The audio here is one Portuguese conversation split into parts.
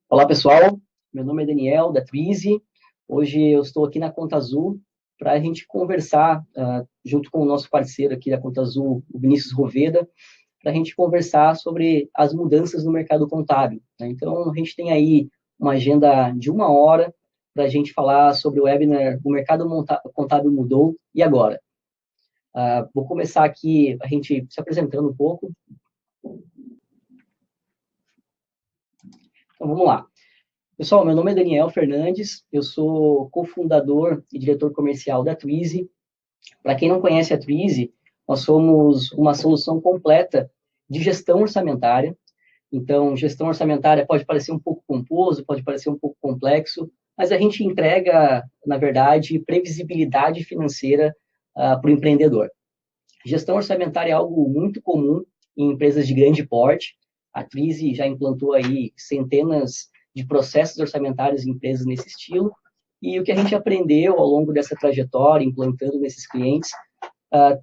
Olá, pessoal. Meu nome é Daniel, da Twizy. Hoje eu estou aqui na Conta Azul para a gente conversar, junto com o nosso parceiro aqui da Conta Azul, o Vinícius Roveda, para a gente conversar sobre as mudanças no mercado contábil, né? Então, a gente tem aí uma agenda de 1 hora para a gente falar sobre o webinar O Mercado Contábil Mudou, e agora? Vou começar aqui a gente se apresentando um pouco. Então, vamos lá. Pessoal, meu nome é Daniel Fernandes, eu sou cofundador e diretor comercial da Twizy. Para quem não conhece a Twizy, nós somos uma solução completa de gestão orçamentária. Então, gestão orçamentária pode parecer um pouco pomposo, pode parecer um pouco complexo, mas a gente entrega, na verdade, previsibilidade financeira para o empreendedor. Gestão orçamentária é algo muito comum em empresas de grande porte. A Twizy já implantou aí centenas de processos orçamentários em empresas nesse estilo, e o que a gente aprendeu ao longo dessa trajetória, implantando nesses clientes,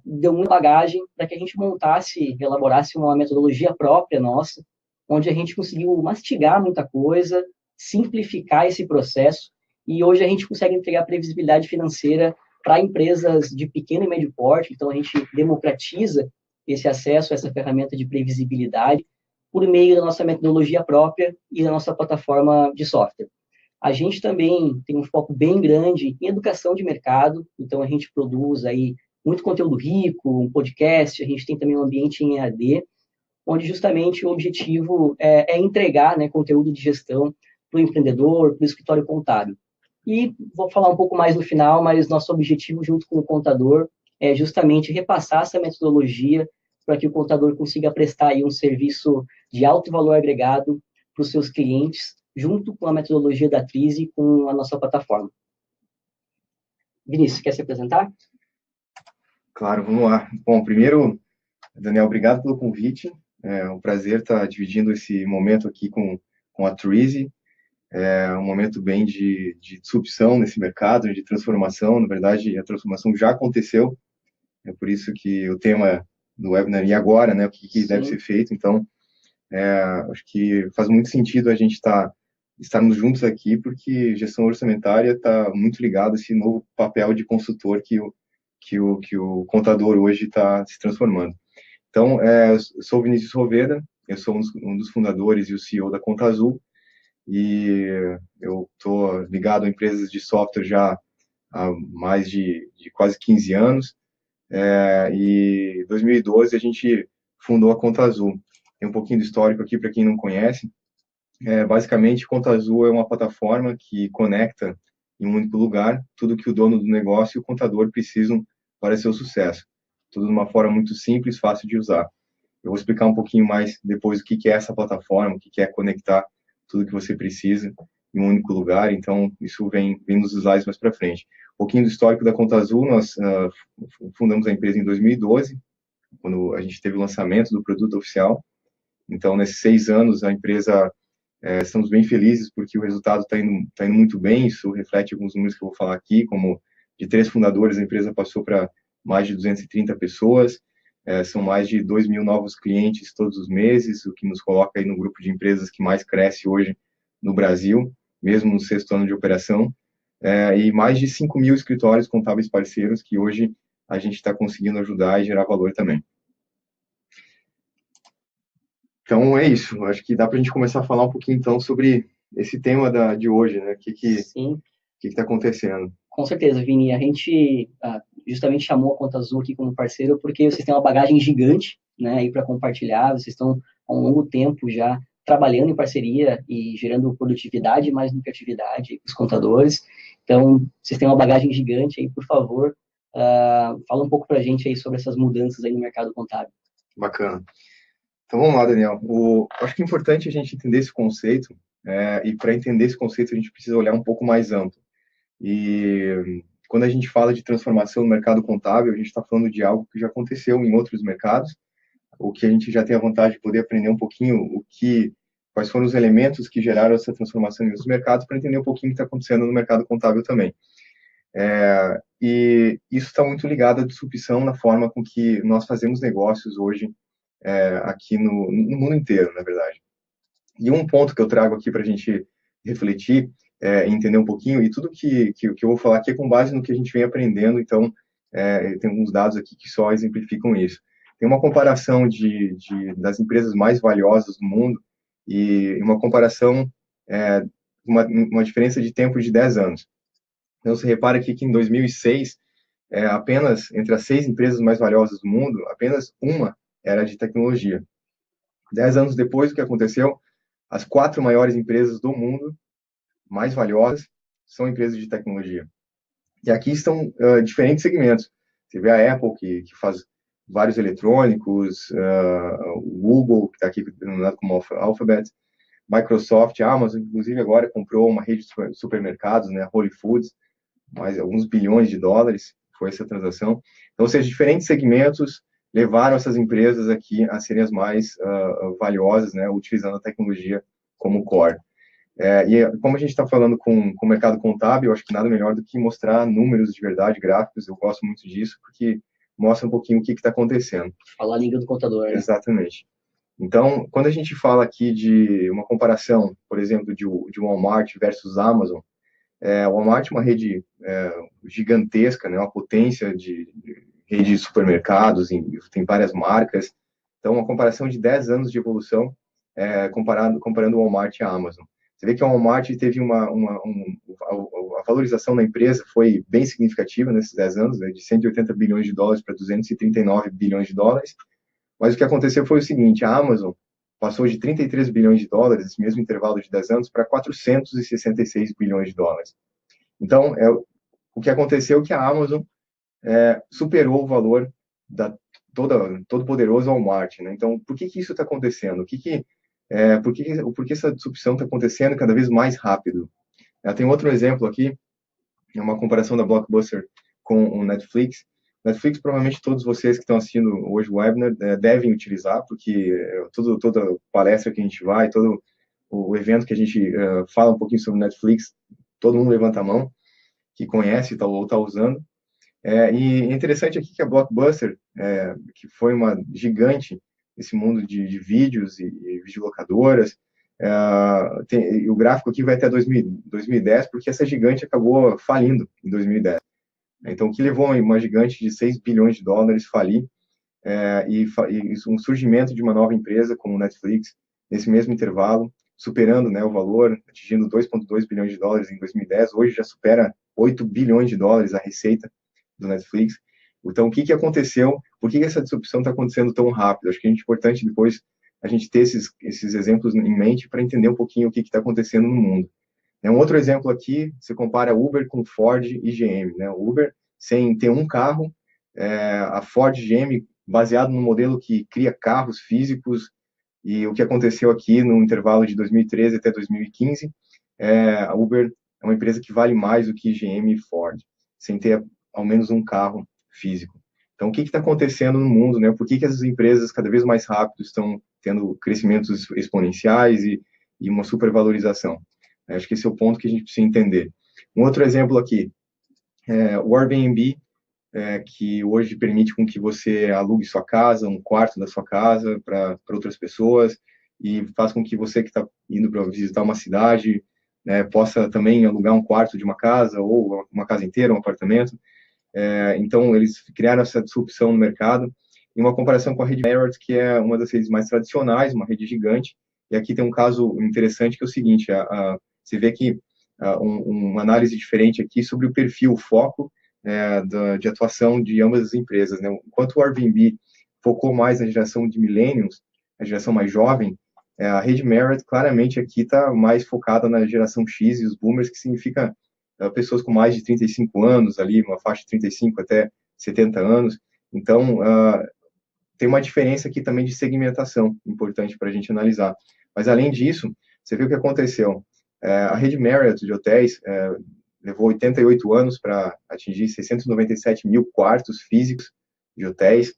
deu muita bagagem para que a gente montasse, elaborasse uma metodologia própria nossa, onde a gente conseguiu mastigar muita coisa, simplificar esse processo, e hoje a gente consegue entregar previsibilidade financeira para empresas de pequeno e médio porte. Então, a gente democratiza esse acesso a essa ferramenta de previsibilidade por meio da nossa metodologia própria e da nossa plataforma de software. A gente também tem um foco bem grande em educação de mercado, então a gente produz aí muito conteúdo rico, um podcast, a gente tem também um ambiente em EAD, onde justamente o objetivo é entregar, né, conteúdo de gestão para o empreendedor, para o escritório contábil. E vou falar um pouco mais no final, mas nosso objetivo junto com o contador é justamente repassar essa metodologia para que o contador consiga prestar aí um serviço de alto valor agregado para os seus clientes, junto com a metodologia da Twizy, com a nossa plataforma. Vinícius, quer se apresentar? Claro, vamos lá. Bom, primeiro, Daniel, obrigado pelo convite. É um prazer estar dividindo esse momento aqui com a Twizy. É um momento bem de disrupção nesse mercado, de transformação. Na verdade, a transformação já aconteceu. É por isso que o tema do webinar e agora, né, o que deve ser feito. Então, acho que faz muito sentido a gente estarmos juntos aqui, porque gestão orçamentária está muito ligada a esse novo papel de consultor que o contador hoje está se transformando. Então, eu sou o Vinícius Roveda, eu sou um dos fundadores e o CEO da Conta Azul, e eu estou ligado a empresas de software já há mais de quase 15 anos, e em 2012 a gente fundou a Conta Azul. Tem um pouquinho de histórico aqui para quem não conhece. Basicamente, Conta Azul é uma plataforma que conecta em um único lugar tudo que o dono do negócio e o contador precisam para seu sucesso. Tudo de uma forma muito simples, fácil de usar. Eu vou explicar um pouquinho mais depois o que é essa plataforma, o que é conectar tudo que você precisa em um único lugar. Então, isso vem nos slides mais para frente. Um pouquinho do histórico da Conta Azul: nós fundamos a empresa em 2012, quando a gente teve o lançamento do produto oficial. Então, nesses 6 anos, a empresa, estamos bem felizes porque o resultado está indo muito bem. Isso reflete alguns números que eu vou falar aqui, como de 3 fundadores, a empresa passou para mais de 230 pessoas, são mais de 2.000 novos clientes todos os meses, o que nos coloca aí no grupo de empresas que mais cresce hoje no Brasil, mesmo no 6º ano de operação, e mais de 5.000 escritórios contábeis parceiros que hoje a gente está conseguindo ajudar e gerar valor também. Então, é isso. Acho que dá para a gente começar a falar um pouquinho, então, sobre esse tema de hoje, né? O que está acontecendo? Com certeza, Vini. A gente justamente chamou a Conta Azul aqui como parceiro porque vocês têm uma bagagem gigante, né, aí para compartilhar. Vocês estão há um longo tempo já trabalhando em parceria e gerando produtividade mais lucratividade para os contadores. Então, vocês têm uma bagagem gigante aí. Por favor, fala um pouco para a gente aí sobre essas mudanças aí no mercado contábil. Bacana. Então, vamos lá, Daniel. Acho que é importante a gente entender esse conceito, e para entender esse conceito a gente precisa olhar um pouco mais amplo. E quando a gente fala de transformação no mercado contábil, a gente está falando de algo que já aconteceu em outros mercados, o que a gente já tem a vantagem de poder aprender um pouquinho quais foram os elementos que geraram essa transformação em outros mercados, para entender um pouquinho o que está acontecendo no mercado contábil também. E isso está muito ligado à disrupção na forma com que nós fazemos negócios hoje, aqui no mundo inteiro, na verdade. E um ponto que eu trago aqui para a gente refletir, entender um pouquinho, e tudo que eu vou falar aqui é com base no que a gente vem aprendendo, então, tem alguns dados aqui que só exemplificam isso. Tem uma comparação das empresas mais valiosas do mundo, e uma comparação, uma diferença de tempo de 10 anos. Então, você repara aqui que em 2006, apenas entre as 6 empresas mais valiosas do mundo, apenas uma era de tecnologia. 10 anos depois, o que aconteceu? As 4 maiores empresas do mundo, mais valiosas, são empresas de tecnologia. E aqui estão diferentes segmentos. Você vê a Apple, que faz vários eletrônicos, o Google, que está aqui denominado como Alphabet, Microsoft, Amazon, inclusive agora comprou uma rede de supermercados, né, Whole Foods, mais alguns bilhões de dólares, foi essa transação. Então, ou seja, diferentes segmentos levaram essas empresas aqui a serem as mais valiosas, né, utilizando a tecnologia como core. E como a gente está falando com o mercado contábil, eu acho que nada melhor do que mostrar números de verdade, gráficos, eu gosto muito disso, porque mostra um pouquinho o que está acontecendo. Falar a língua do contador, né? Exatamente. Então, quando a gente fala aqui de uma comparação, por exemplo, de Walmart versus Amazon, o Walmart é uma rede gigantesca, né, uma potência de rede de supermercados, tem várias marcas. Então, uma comparação de 10 anos de evolução, comparando o Walmart e a Amazon. Você vê que a Walmart teve a valorização da empresa foi bem significativa nesses 10 anos, né, de 180 bilhões de dólares para 239 bilhões de dólares. Mas o que aconteceu foi o seguinte, a Amazon passou de 33 bilhões de dólares, nesse mesmo intervalo de 10 anos, para 466 bilhões de dólares. Então, o que aconteceu é que a Amazon superou o valor da todo poderoso Walmart, né? Então, por que isso está acontecendo? Por que essa disrupção está acontecendo cada vez mais rápido? Tem outro exemplo aqui, é uma comparação da Blockbuster com o Netflix. Netflix, provavelmente todos vocês que estão assistindo hoje o webinar devem utilizar, porque toda palestra que a gente vai, todo o evento que a gente fala um pouquinho sobre Netflix, todo mundo levanta a mão, que conhece ou está usando. E é interessante aqui que a Blockbuster, que foi uma gigante nesse mundo de vídeos e videolocadoras, e o gráfico aqui vai até 2010, porque essa gigante acabou falindo em 2010. Então, o que levou uma gigante de 6 bilhões de dólares falir, e um surgimento de uma nova empresa como o Netflix, nesse mesmo intervalo, superando, né, o valor, atingindo 2,2 bilhões de dólares em 2010, hoje já supera 8 bilhões de dólares a receita do Netflix. Então, o que aconteceu? Por que essa disrupção está acontecendo tão rápido? Acho que é importante depois a gente ter esses exemplos em mente para entender um pouquinho o que está acontecendo no mundo. Um outro exemplo aqui, você compara Uber com Ford e GM, né? O Uber, sem ter um carro, a Ford e GM, baseado no modelo que cria carros físicos, e o que aconteceu aqui no intervalo de 2013 até 2015, a Uber é uma empresa que vale mais do que GM e Ford, sem ter ao menos um carro físico. Então, o que está acontecendo no mundo, né? Por que essas empresas cada vez mais rápido estão tendo crescimentos exponenciais e uma supervalorização? Acho que esse é o ponto que a gente precisa entender. Um outro exemplo aqui, o Airbnb, que hoje permite com que você alugue sua casa, um quarto da sua casa para outras pessoas, e faz com que você que está indo para visitar uma cidade, possa também alugar um quarto de uma casa, ou uma casa inteira, um apartamento. Então, eles criaram essa disrupção no mercado, em uma comparação com a rede Marriott, que é uma das redes mais tradicionais, uma rede gigante. E aqui tem um caso interessante, que é o seguinte, você vê que uma análise diferente aqui sobre o perfil, o foco de atuação de ambas as empresas, né? Enquanto o Airbnb focou mais na geração de millennials, a geração mais jovem, a rede Marriott claramente aqui está mais focada na geração X e os boomers, que significa pessoas com mais de 35 anos, ali, uma faixa de 35 até 70 anos. Então, tem uma diferença aqui também de segmentação, importante para a gente analisar. Mas, além disso, você viu o que aconteceu. A rede Marriott de hotéis levou 88 anos para atingir 697 mil quartos físicos de hotéis,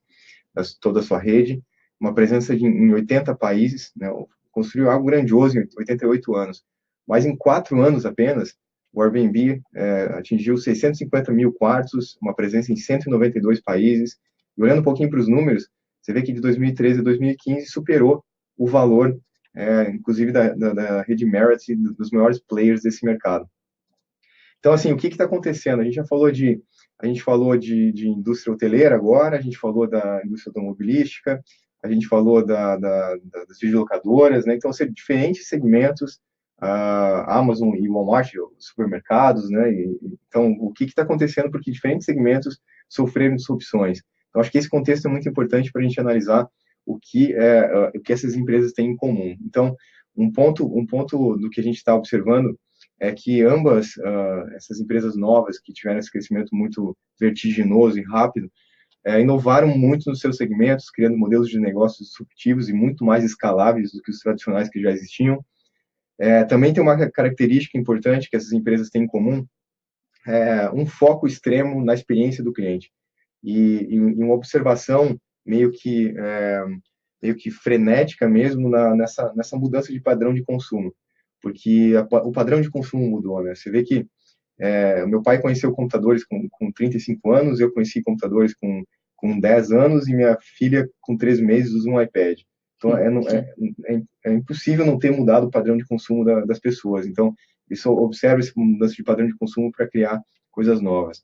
toda a sua rede, uma presença em 80 países, né, construiu algo grandioso em 88 anos. Mas em 4 anos apenas, o Airbnb atingiu 650 mil quartos, uma presença em 192 países. E olhando um pouquinho para os números, você vê que de 2013 a 2015 superou o valor inclusive da rede Merit, dos maiores players desse mercado. Então, assim, o que está acontecendo? A gente falou de indústria hoteleira agora, a gente falou da indústria automobilística, a gente falou das videolocadoras, né? Então, são diferentes segmentos, a Amazon e Walmart, os supermercados, né? Então, o que está acontecendo? Porque diferentes segmentos sofreram disrupções. Então, acho que esse contexto é muito importante para a gente analisar o que essas empresas têm em comum. Então, um ponto do que a gente está observando é que ambas essas empresas novas que tiveram esse crescimento muito vertiginoso e rápido, inovaram muito nos seus segmentos, criando modelos de negócios disruptivos e muito mais escaláveis do que os tradicionais que já existiam. Também tem uma característica importante que essas empresas têm em comum, um foco extremo na experiência do cliente e uma observação meio que frenética mesmo nessa mudança de padrão de consumo, porque o padrão de consumo mudou, né? Você vê que meu pai conheceu computadores com 35 anos, eu conheci computadores com 10 anos e minha filha com 3 meses usa um iPad. Então, é impossível não ter mudado o padrão de consumo das pessoas. Então, isso observa essa mudança de padrão de consumo para criar coisas novas.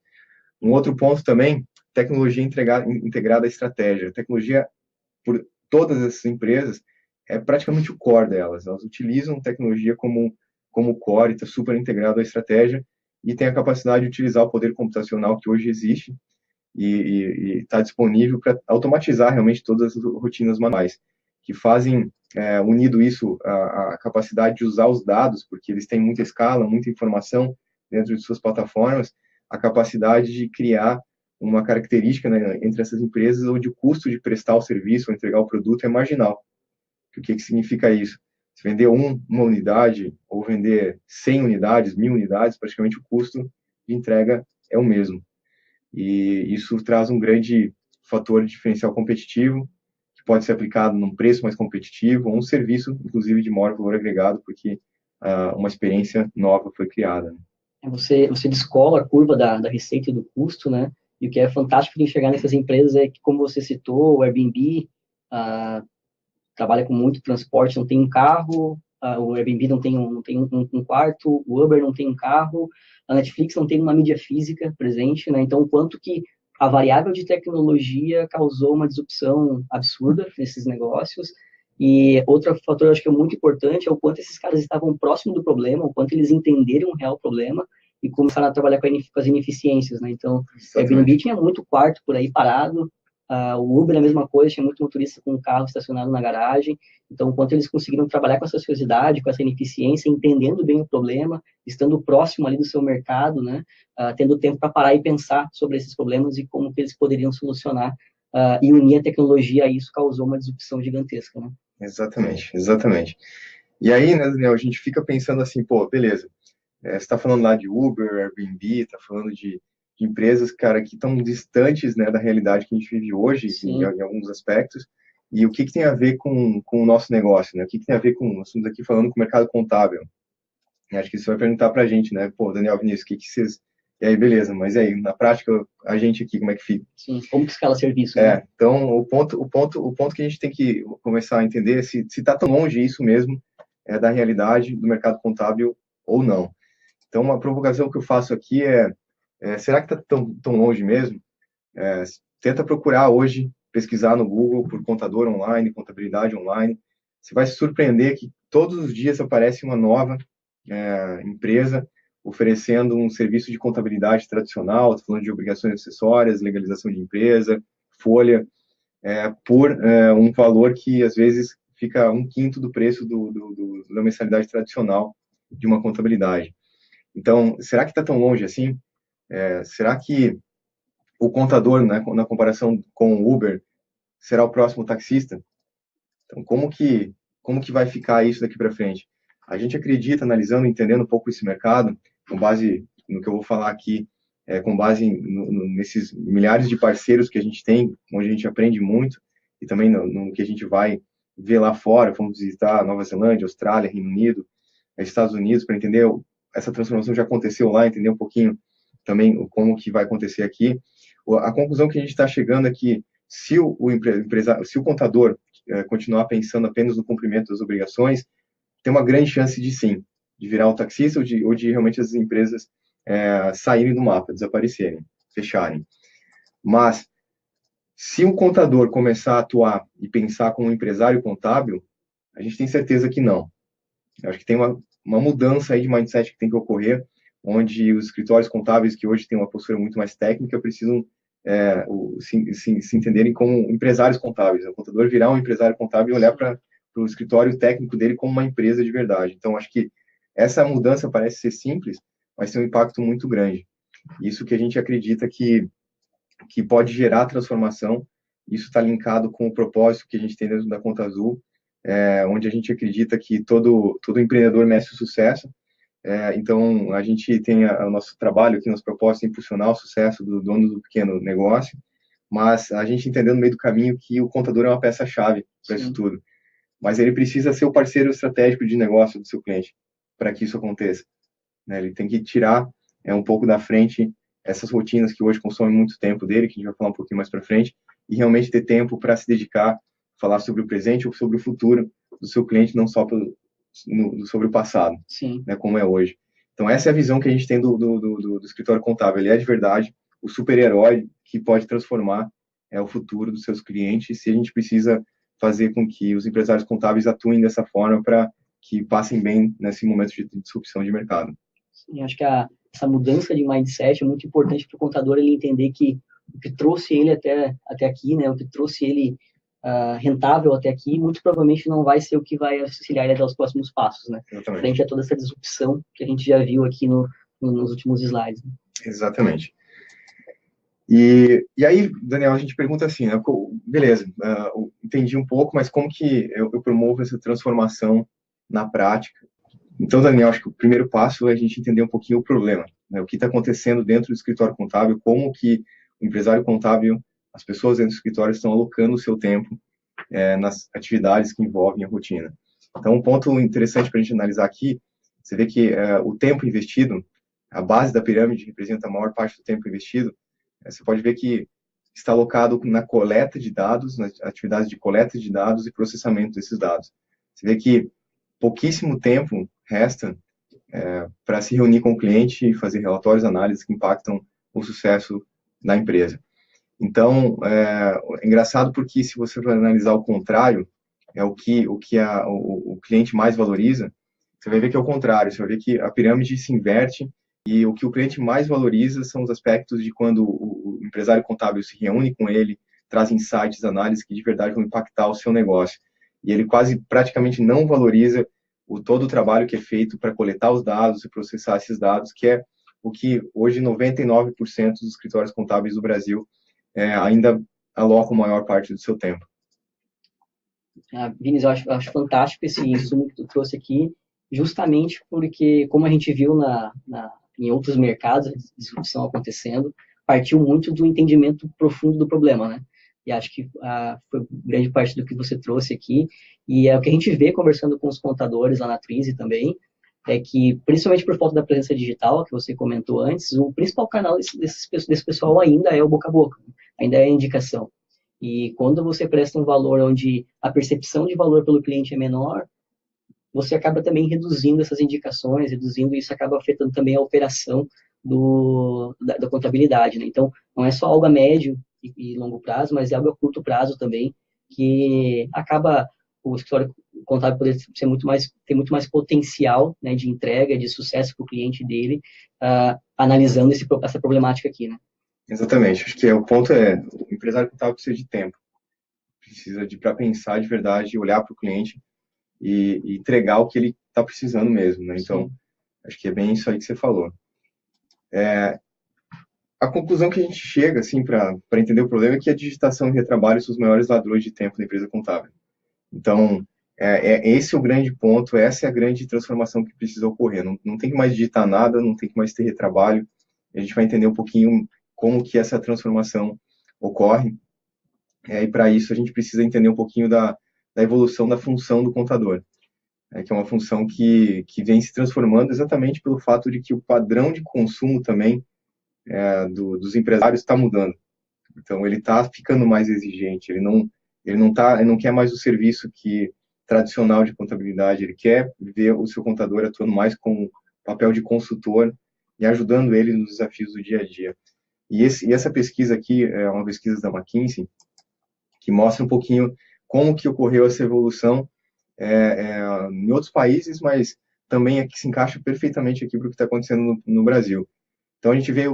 Um outro ponto também, tecnologia integrada à estratégia. A tecnologia, por todas essas empresas, é praticamente o core delas. Elas utilizam tecnologia como core, está super integrado à estratégia e tem a capacidade de utilizar o poder computacional que hoje existe e está disponível para automatizar realmente todas as rotinas manuais, que fazem, unido isso à capacidade de usar os dados, porque eles têm muita escala, muita informação dentro de suas plataformas, a capacidade de criar uma característica, né, entre essas empresas onde o custo de prestar o serviço ou entregar o produto é marginal. O que significa isso? Se vender uma unidade ou vender 100 unidades, 1.000 unidades, praticamente o custo de entrega é o mesmo. E isso traz um grande fator de diferencial competitivo, que pode ser aplicado num preço mais competitivo, ou um serviço, inclusive, de maior valor agregado, porque uma experiência nova foi criada. Né? Você descola a curva da receita e do custo, né? E o que é fantástico de enxergar nessas empresas é que, como você citou, o Airbnb trabalha com muito transporte, não tem um carro, o Airbnb não tem um quarto, o Uber não tem um carro, a Netflix não tem uma mídia física presente, né? Então, o quanto que a variável de tecnologia causou uma disrupção absurda nesses negócios. E outro fator, eu acho que é muito importante, é o quanto esses caras estavam próximos do problema, o quanto eles entenderam o real problema e começaram a trabalhar com as ineficiências, né? Então, o Airbnb tinha muito quarto por aí parado, o Uber é a mesma coisa, tinha muito motorista com um carro estacionado na garagem. Então, o quanto eles conseguiram trabalhar com essa ociosidade, com essa ineficiência, entendendo bem o problema, estando próximo ali do seu mercado, né? Tendo tempo para parar e pensar sobre esses problemas e como que eles poderiam solucionar. E unir a tecnologia a isso causou uma disrupção gigantesca, né? Exatamente, exatamente. E aí, né, Daniel, a gente fica pensando assim, pô, beleza, você está falando lá de Uber, Airbnb, está falando de empresas, cara, que estão distantes, né, da realidade que a gente vive hoje, em alguns aspectos, e o que tem a ver com o nosso negócio, né? O que tem a ver com, nós estamos aqui falando com o mercado contábil. E acho que você vai perguntar para a gente, né? Pô, Daniel, Vinícius, o que vocês... E aí, beleza, mas aí, na prática, a gente aqui, como é que fica? Sim, como que escala serviço, né? Então, o ponto que a gente tem que começar a entender é se está tão longe isso mesmo da realidade do mercado contábil ou não. Então, uma provocação que eu faço aqui será que está tão longe mesmo? Tenta procurar hoje, pesquisar no Google por contador online, contabilidade online. Você vai se surpreender que todos os dias aparece uma nova empresa oferecendo um serviço de contabilidade tradicional, estou falando de obrigações acessórias, legalização de empresa, folha, por um valor que às vezes fica 1/5 do preço da mensalidade tradicional de uma contabilidade. Então, será que está tão longe assim? Será que o contador, né, na comparação com o Uber, será o próximo taxista? Então, como que vai ficar isso daqui para frente? A gente acredita, analisando, entendendo um pouco esse mercado, com base no que eu vou falar aqui, com base nesses milhares de parceiros que a gente tem, onde a gente aprende muito, e também no que a gente vai ver lá fora, vamos visitar Nova Zelândia, Austrália, Reino Unido, Estados Unidos, para entender essa transformação já aconteceu lá, entender um pouquinho também como que vai acontecer aqui. A conclusão que a gente está chegando é que se o contador que continuar pensando apenas no cumprimento das obrigações, tem uma grande chance de sim, de virar um taxista ou de realmente as empresas saírem do mapa, desaparecerem, fecharem. Mas, se o contador começar a atuar e pensar como um empresário contábil, a gente tem certeza que não. Eu acho que tem uma mudança aí de mindset que tem que ocorrer, onde os escritórios contábeis, que hoje têm uma postura muito mais técnica, precisam se entenderem como empresários contábeis. O contador virar um empresário contábil e olhar para o escritório técnico dele como uma empresa de verdade. Então, acho que essa mudança parece ser simples, mas tem um impacto muito grande. Isso que a gente acredita que pode gerar transformação. Isso está linkado com o propósito que a gente tem dentro da Conta Azul, onde a gente acredita que todo empreendedor merece o sucesso. Então, a gente tem o nosso trabalho aqui, nosso propósito é impulsionar o sucesso do dono do pequeno negócio, mas a gente entendeu no meio do caminho que o contador é uma peça-chave para isso tudo. Mas ele precisa ser o parceiro estratégico de negócio do seu cliente para que isso aconteça. Ele tem que tirar um pouco da frente essas rotinas que hoje consomem muito tempo dele, que a gente vai falar um pouquinho mais para frente, e realmente ter tempo para se dedicar, falar sobre o presente ou sobre o futuro do seu cliente, não só sobre o passado, né, como é hoje. Então, essa é a visão que a gente tem do escritório contábil. Ele é, de verdade, o super-herói que pode transformar o futuro dos seus clientes, se a gente precisa fazer com que os empresários contábeis atuem dessa forma para que passem bem nesse momento de disrupção de mercado. Sim, acho que essa mudança de mindset é muito importante para o contador ele entender que o que trouxe ele até aqui, né, o que trouxe ele rentável até aqui, muito provavelmente não vai ser o que vai auxiliar ele aos próximos passos, né? Exatamente. Frente a toda essa disrupção que a gente já viu aqui nos últimos slides. Né? Exatamente. E aí, Daniel, a gente pergunta assim, né, beleza, entendi um pouco, mas como que eu promovo essa transformação na prática? Então, Daniel, acho que o primeiro passo é a gente entender um pouquinho o problema, né, o que está acontecendo dentro do escritório contábil, como que o empresário contábil, as pessoas dentro do escritório estão alocando o seu tempo nas atividades que envolvem a rotina. Então, um ponto interessante para a gente analisar aqui, você vê que o tempo investido, a base da pirâmide representa a maior parte do tempo investido, você pode ver que está alocado na coleta de dados, nas atividades de coleta de dados e processamento desses dados. Você vê que pouquíssimo tempo resta para se reunir com o cliente e fazer relatórios, análises que impactam o sucesso da empresa. Então, é engraçado porque se você for analisar o contrário, o que o cliente mais valoriza, você vai ver que é o contrário, você vai ver que a pirâmide se inverte e o que o cliente mais valoriza são os aspectos de quando o empresário contábil se reúne com ele, traz insights, análises que de verdade vão impactar o seu negócio. E ele praticamente não valoriza todo o trabalho que é feito para coletar os dados e processar esses dados, que é o que hoje 99% dos escritórios contábeis do Brasil ainda alocam a maior parte do seu tempo. Vinícius, eu acho fantástico esse insumo que tu trouxe aqui, justamente porque, como a gente viu em outros mercados, a disrupção acontecendo, partiu muito do entendimento profundo do problema, né? E acho que foi grande parte do que você trouxe aqui, e é o que a gente vê conversando com os contadores lá na Twizy também, é que, principalmente por falta da presença digital, que você comentou antes, o principal canal desse pessoal ainda é o boca a boca, ainda é a indicação. E quando você presta um valor onde a percepção de valor pelo cliente é menor, você acaba também reduzindo essas indicações, reduzindo isso acaba afetando também a operação da contabilidade. Né? Então, não é só algo a médio e longo prazo, mas é algo a curto prazo também, que acaba o escritório contábil poder ter muito mais potencial, né, de entrega, de sucesso para o cliente dele, analisando essa problemática aqui, né? Exatamente. Acho que o ponto o empresário contábil precisa de tempo, precisa para pensar de verdade, olhar para o cliente e entregar o que ele está precisando mesmo, né? Então, acho que é bem isso aí que você falou. A conclusão que a gente chega, assim, para entender o problema é que a digitação e o retrabalho são os maiores ladrões de tempo da empresa contábil. Então, esse é o grande ponto, essa é a grande transformação que precisa ocorrer. Não tem que mais digitar nada, não tem que mais ter retrabalho. A gente vai entender um pouquinho como que essa transformação ocorre. E para isso a gente precisa entender um pouquinho da evolução da função do contador, que é uma função que vem se transformando exatamente pelo fato de que o padrão de consumo também dos empresários está mudando. Então, ele está ficando mais exigente, ele Ele não quer mais o serviço tradicional de contabilidade, ele quer ver o seu contador atuando mais com papel de consultor e ajudando ele nos desafios do dia a dia. E essa pesquisa aqui é uma pesquisa da McKinsey, que mostra um pouquinho como que ocorreu essa evolução em outros países, mas também aqui se encaixa perfeitamente aqui para o que está acontecendo no Brasil. Então, a gente vê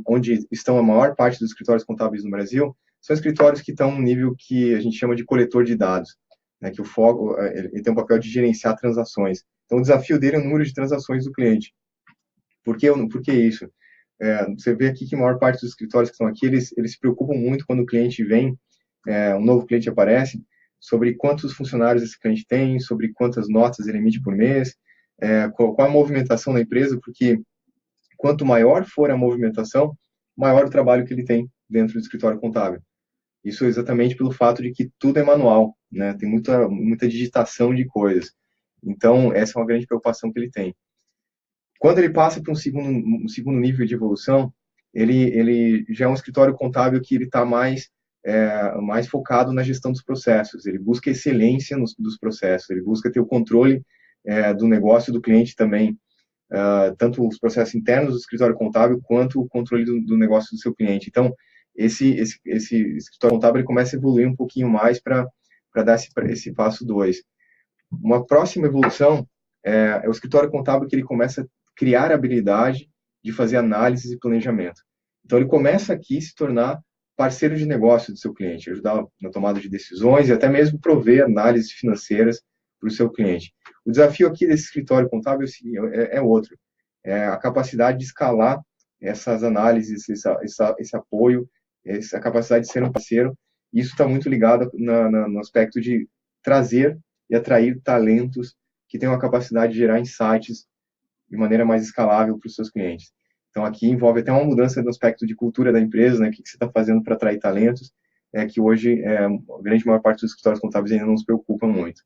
onde estão a maior parte dos escritórios contábeis no Brasil, são escritórios que estão no nível que a gente chama de coletor de dados, né, que o foco, ele tem um papel de gerenciar transações. Então, o desafio dele é o número de transações do cliente. Por que isso? Você vê aqui que a maior parte dos escritórios que estão aqui, eles se preocupam muito quando o cliente vem, um novo cliente aparece, sobre quantos funcionários esse cliente tem, sobre quantas notas ele emite por mês, qual a movimentação da empresa, porque quanto maior for a movimentação, maior o trabalho que ele tem dentro do escritório contábil. Isso é exatamente pelo fato de que tudo é manual, né? Tem muita digitação de coisas. Então, essa é uma grande preocupação que ele tem. Quando ele passa para um segundo nível de evolução, ele já é um escritório contábil que ele está mais focado na gestão dos processos. Ele busca excelência dos processos, ele busca ter o controle do negócio do cliente também, tanto os processos internos do escritório contábil quanto o controle do negócio do seu cliente. Então, esse escritório contábil ele começa a evoluir um pouquinho mais para dar esse passo 2. Uma próxima evolução é o escritório contábil que ele começa a criar a habilidade de fazer análise e planejamento. Então, ele começa aqui a se tornar parceiro de negócio do seu cliente, ajudar na tomada de decisões e até mesmo prover análises financeiras para o seu cliente. O desafio aqui desse escritório contábil é outro, é a capacidade de escalar essas análises, esse apoio, essa capacidade de ser um parceiro. Isso está muito ligado no aspecto de trazer e atrair talentos que tenham a capacidade de gerar insights de maneira mais escalável para os seus clientes. Então, aqui envolve até uma mudança no aspecto de cultura da empresa, né? O que você está fazendo para atrair talentos, que hoje a grande maior parte dos escritórios contábeis ainda não se preocupa muito.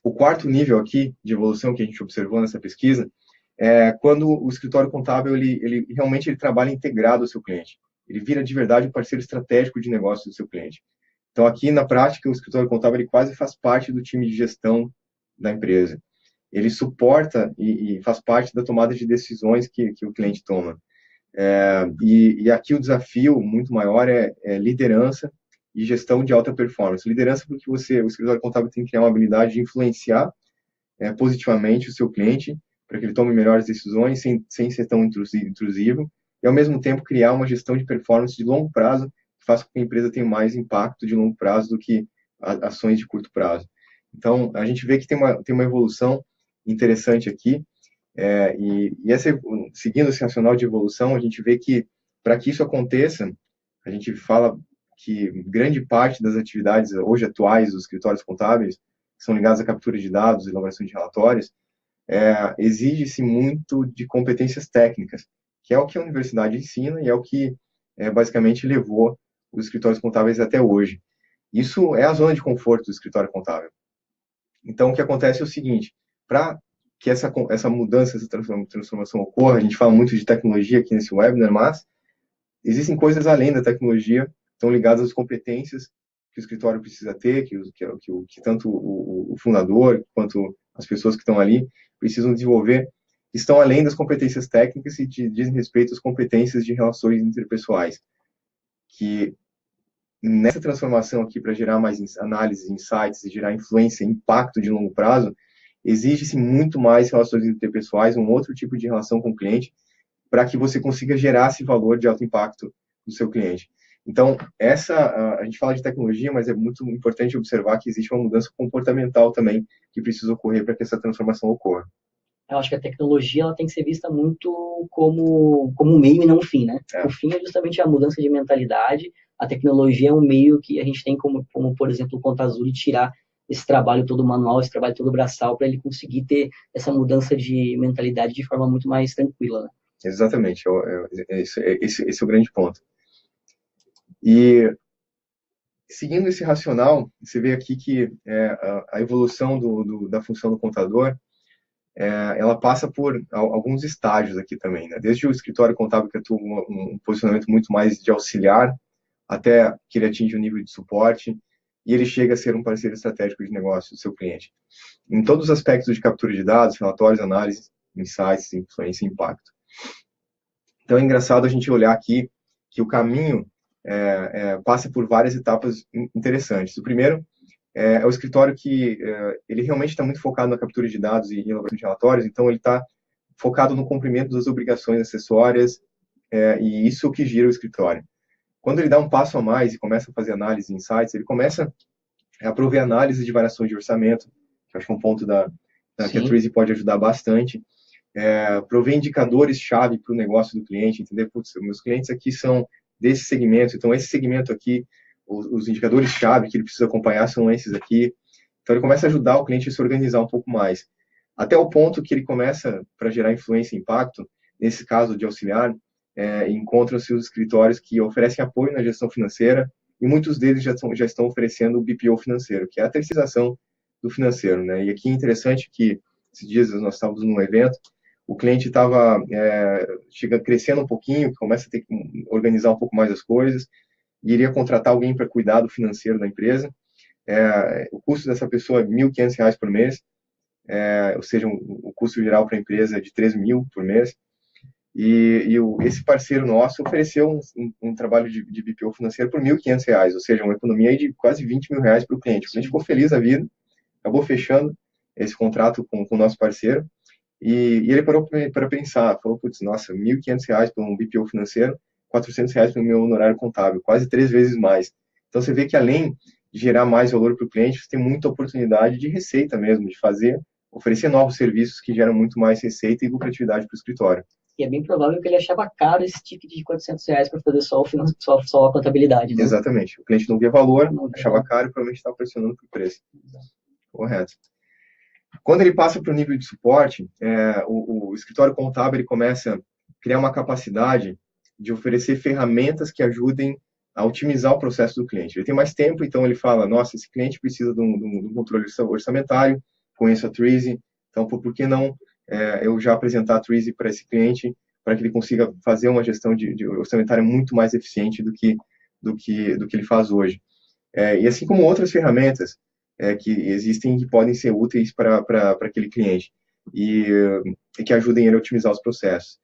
O quarto nível aqui de evolução que a gente observou nessa pesquisa é quando o escritório contábil ele realmente trabalha integrado ao seu cliente. Ele vira de verdade um parceiro estratégico de negócio do seu cliente. Então, aqui na prática, o escritório contábil ele quase faz parte do time de gestão da empresa. Ele suporta e faz parte da tomada de decisões que o cliente toma. E aqui o desafio muito maior é liderança e gestão de alta performance. Liderança porque o escritório contábil tem que criar uma habilidade de influenciar positivamente o seu cliente para que ele tome melhores decisões sem ser tão intrusivo e, ao mesmo tempo, criar uma gestão de performance de longo prazo que faça com que a empresa tenha mais impacto de longo prazo do que ações de curto prazo. Então, a gente vê que tem uma evolução interessante aqui, seguindo esse racional de evolução, a gente vê que, para que isso aconteça, a gente fala que grande parte das atividades hoje atuais dos escritórios contábeis, que são ligadas à captura de dados, elaboração de relatórios, exige-se muito de competências técnicas, que é o que a universidade ensina e é o que basicamente levou os escritórios contábeis até hoje. Isso é a zona de conforto do escritório contábil. Então, o que acontece é o seguinte, para que essa mudança, essa transformação ocorra, a gente fala muito de tecnologia aqui nesse webinar, mas existem coisas além da tecnologia, estão ligadas às competências que o escritório precisa ter, que tanto o fundador quanto as pessoas que estão ali precisam desenvolver, estão além das competências técnicas e dizem respeito às competências de relações interpessoais, que nessa transformação aqui para gerar mais análises, insights e gerar influência e impacto de longo prazo, exige-se muito mais relações interpessoais, um outro tipo de relação com o cliente, para que você consiga gerar esse valor de alto impacto do seu cliente. Então, a gente fala de tecnologia, mas é muito importante observar que existe uma mudança comportamental também que precisa ocorrer para que essa transformação ocorra. Eu acho que a tecnologia ela tem que ser vista muito como um meio e não um fim, né? O fim é justamente a mudança de mentalidade. A tecnologia é um meio que a gente tem como por exemplo, o Conta Azul, de tirar esse trabalho todo manual, esse trabalho todo braçal, para ele conseguir ter essa mudança de mentalidade de forma muito mais tranquila, né? Exatamente, esse é o grande ponto. E seguindo esse racional, você vê aqui que a evolução da função do contador, ela passa por alguns estágios aqui também, né? Desde o escritório contábil que atua um posicionamento muito mais de auxiliar até que ele atinge um nível de suporte, e ele chega a ser um parceiro estratégico de negócio do seu cliente. Em todos os aspectos de captura de dados, relatórios, análises, insights, influência e impacto. Então é engraçado a gente olhar aqui que o caminho passa por várias etapas interessantes. O primeiro é o escritório que ele realmente está muito focado na captura de dados e elaboração de relatórios, então ele está focado no cumprimento das obrigações acessórias, e isso que gira o escritório. Quando ele dá um passo a mais e começa a fazer análise e insights, ele começa a prover análise de variações de orçamento, que eu acho que é um ponto que a Twizy pode ajudar bastante. Prover indicadores-chave para o negócio do cliente, entender, putz, meus clientes aqui são desse segmento, então esse segmento aqui, os indicadores-chave que ele precisa acompanhar são esses aqui. Então ele começa a ajudar o cliente a se organizar um pouco mais. Até o ponto que ele começa, para gerar influência e impacto, nesse caso de auxiliar, encontram-se os escritórios que oferecem apoio na gestão financeira, e muitos deles já estão oferecendo o BPO financeiro, que é a terceirização do financeiro, né? E aqui é interessante que, esses dias nós estávamos num evento, o cliente estava chega crescendo um pouquinho, começa a ter que organizar um pouco mais as coisas, e iria contratar alguém para cuidar do financeiro da empresa. O custo dessa pessoa é R$ 1.500 por mês, ou seja, o custo geral para a empresa é de R$ 3.000 por mês. Esse parceiro nosso ofereceu um trabalho de BPO financeiro por R$ 1.500, ou seja, uma economia aí de quase R$ 20.000 para o cliente. O cliente ficou feliz da vida, acabou fechando esse contrato com o nosso parceiro, e ele parou para pensar, falou, putz, nossa, R$ 1.500 para um BPO financeiro, R$ 400 para o meu honorário contábil, quase 3 vezes mais. Então você vê que além de gerar mais valor para o cliente, você tem muita oportunidade de receita mesmo, de oferecer novos serviços que geram muito mais receita e lucratividade para o escritório. E é bem provável que ele achava caro esse ticket de R$ 400 para fazer só a contabilidade, né? Exatamente. O cliente não via valor, achava caro e provavelmente estava pressionando por preço. Correto. Quando ele passa para o nível de suporte, o escritório contábil ele começa a criar uma capacidade de oferecer ferramentas que ajudem a otimizar o processo do cliente. Ele tem mais tempo, então ele fala, nossa, esse cliente precisa de um controle orçamentário, conheço a Twizy, então por que não eu já apresentar a Twizy para esse cliente, para que ele consiga fazer uma gestão de orçamentária muito mais eficiente do que ele faz hoje. E assim como outras ferramentas que existem que podem ser úteis para aquele cliente e que ajudem ele a otimizar os processos.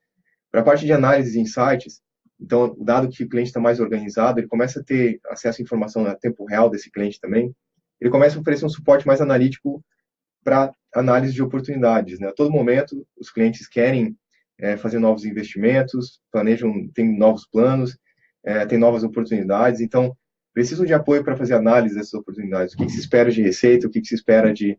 Para a parte de análise e insights, então, dado que o cliente está mais organizado, ele começa a ter acesso à informação a tempo real desse cliente também, ele começa a oferecer um suporte mais analítico para análise de oportunidades, né? A todo momento, os clientes querem fazer novos investimentos, tem novos planos, tem novas oportunidades, então precisam de apoio para fazer análise dessas oportunidades. O que se espera de receita, o que se espera de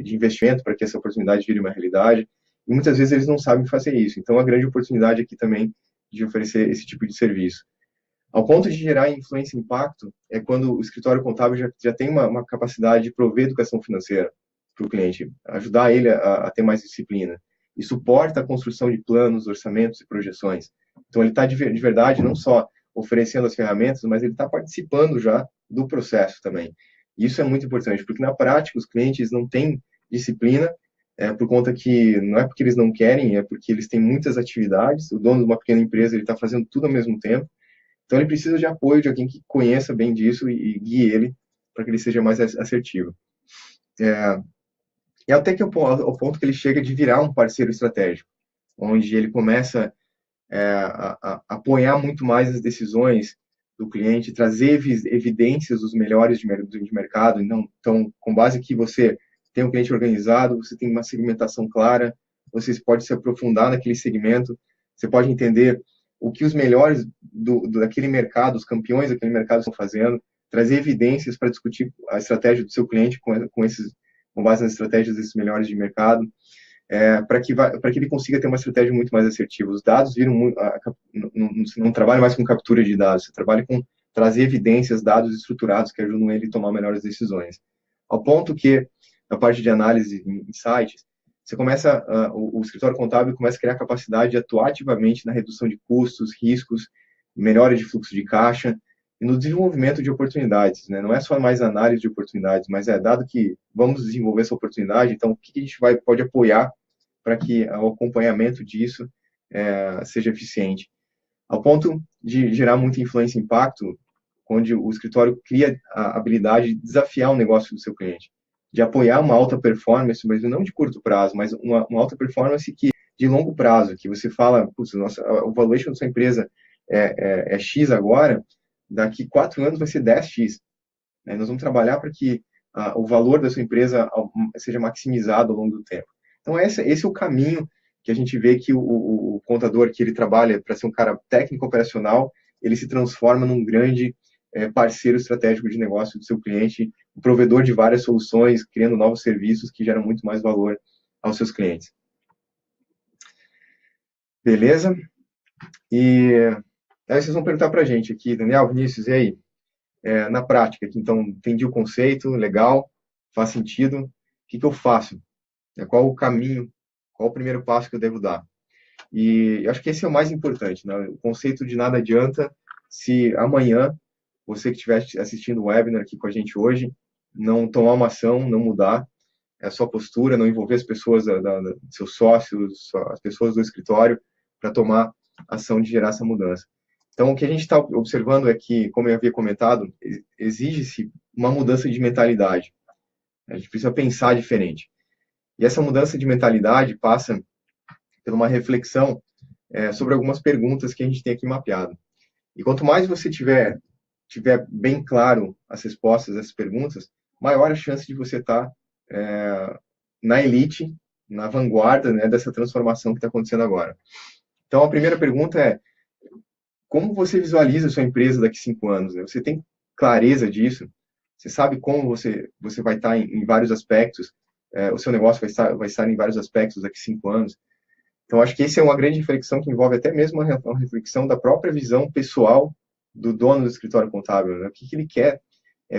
investimento para que essa oportunidade vire uma realidade. E muitas vezes eles não sabem fazer isso. Então, a grande oportunidade aqui também de oferecer esse tipo de serviço. Ao ponto de gerar influência e impacto, é quando o escritório contábil já tem uma capacidade de prover educação financeira para o cliente, ajudar ele a ter mais disciplina. E suporta a construção de planos, orçamentos e projeções. Então, ele está de verdade não só oferecendo as ferramentas, mas ele está participando já do processo também. E isso é muito importante, porque na prática os clientes não têm disciplina, por conta que não é porque eles não querem, é porque eles têm muitas atividades. O dono de uma pequena empresa, ele está fazendo tudo ao mesmo tempo. Então, ele precisa de apoio de alguém que conheça bem disso e guie ele para que ele seja mais assertivo. E até que ao ponto que ele chega de virar um parceiro estratégico, onde ele começa a apoiar muito mais as decisões do cliente, trazer evidências dos melhores de mercado. Então, com base que você tem um cliente organizado, você tem uma segmentação clara, você pode se aprofundar naquele segmento, você pode entender o que os melhores daquele mercado, os campeões daquele mercado estão fazendo, trazer evidências para discutir a estratégia do seu cliente com base nas estratégias desses melhores de mercado, para que ele consiga ter uma estratégia muito mais assertiva. Os dados não trabalha mais com captura de dados, você trabalha com trazer evidências, dados estruturados que ajudam ele a tomar melhores decisões. Ao ponto que, na parte de análise e insights, o escritório contábil começa a criar capacidade de atuar ativamente na redução de custos, riscos, melhora de fluxo de caixa e no desenvolvimento de oportunidades, né? Não é só mais análise de oportunidades, mas dado que vamos desenvolver essa oportunidade, então o que a gente pode apoiar para que o acompanhamento disso seja eficiente. Ao ponto de gerar muita influência e impacto, onde o escritório cria a habilidade de desafiar o negócio do seu cliente, de apoiar uma alta performance, mas não de curto prazo, mas uma alta performance que de longo prazo, que você fala, putz, o valuation da sua empresa é X agora, daqui 4 anos vai ser 10X. Né? Nós vamos trabalhar para que o valor da sua empresa seja maximizado ao longo do tempo. Então, esse é o caminho que a gente vê que o contador, que ele trabalha para ser um cara técnico operacional, ele se transforma num grande parceiro estratégico de negócio do seu cliente, um provedor de várias soluções, criando novos serviços que geram muito mais valor aos seus clientes. Beleza? E aí vocês vão perguntar para a gente aqui, Daniel, Vinícius, e aí? Na prática, aqui, então, entendi o conceito, legal, faz sentido, o que eu faço? Qual o caminho, qual o primeiro passo que eu devo dar? E eu acho que esse é o mais importante, né? O conceito de nada adianta se amanhã, você que estiver assistindo o webinar aqui com a gente hoje, não tomar uma ação, não mudar a sua postura, não envolver as pessoas, seus sócios, as pessoas do escritório, para tomar ação de gerar essa mudança. Então, o que a gente está observando é que, como eu havia comentado, exige-se uma mudança de mentalidade. A gente precisa pensar diferente. E essa mudança de mentalidade passa por uma reflexão sobre algumas perguntas que a gente tem aqui mapeado. E quanto mais você tiver bem claro as respostas a essas perguntas, maior a chance de você estar na elite, na vanguarda, né, dessa transformação que está acontecendo agora. Então, a primeira pergunta é: como você visualiza a sua empresa daqui a 5 anos? Né? Você tem clareza disso? Você sabe como você vai estar em vários aspectos? O seu negócio vai estar em vários aspectos daqui a 5 anos? Então, acho que essa é uma grande reflexão que envolve até mesmo uma reflexão da própria visão pessoal do dono do escritório contábil. Né? O que ele quer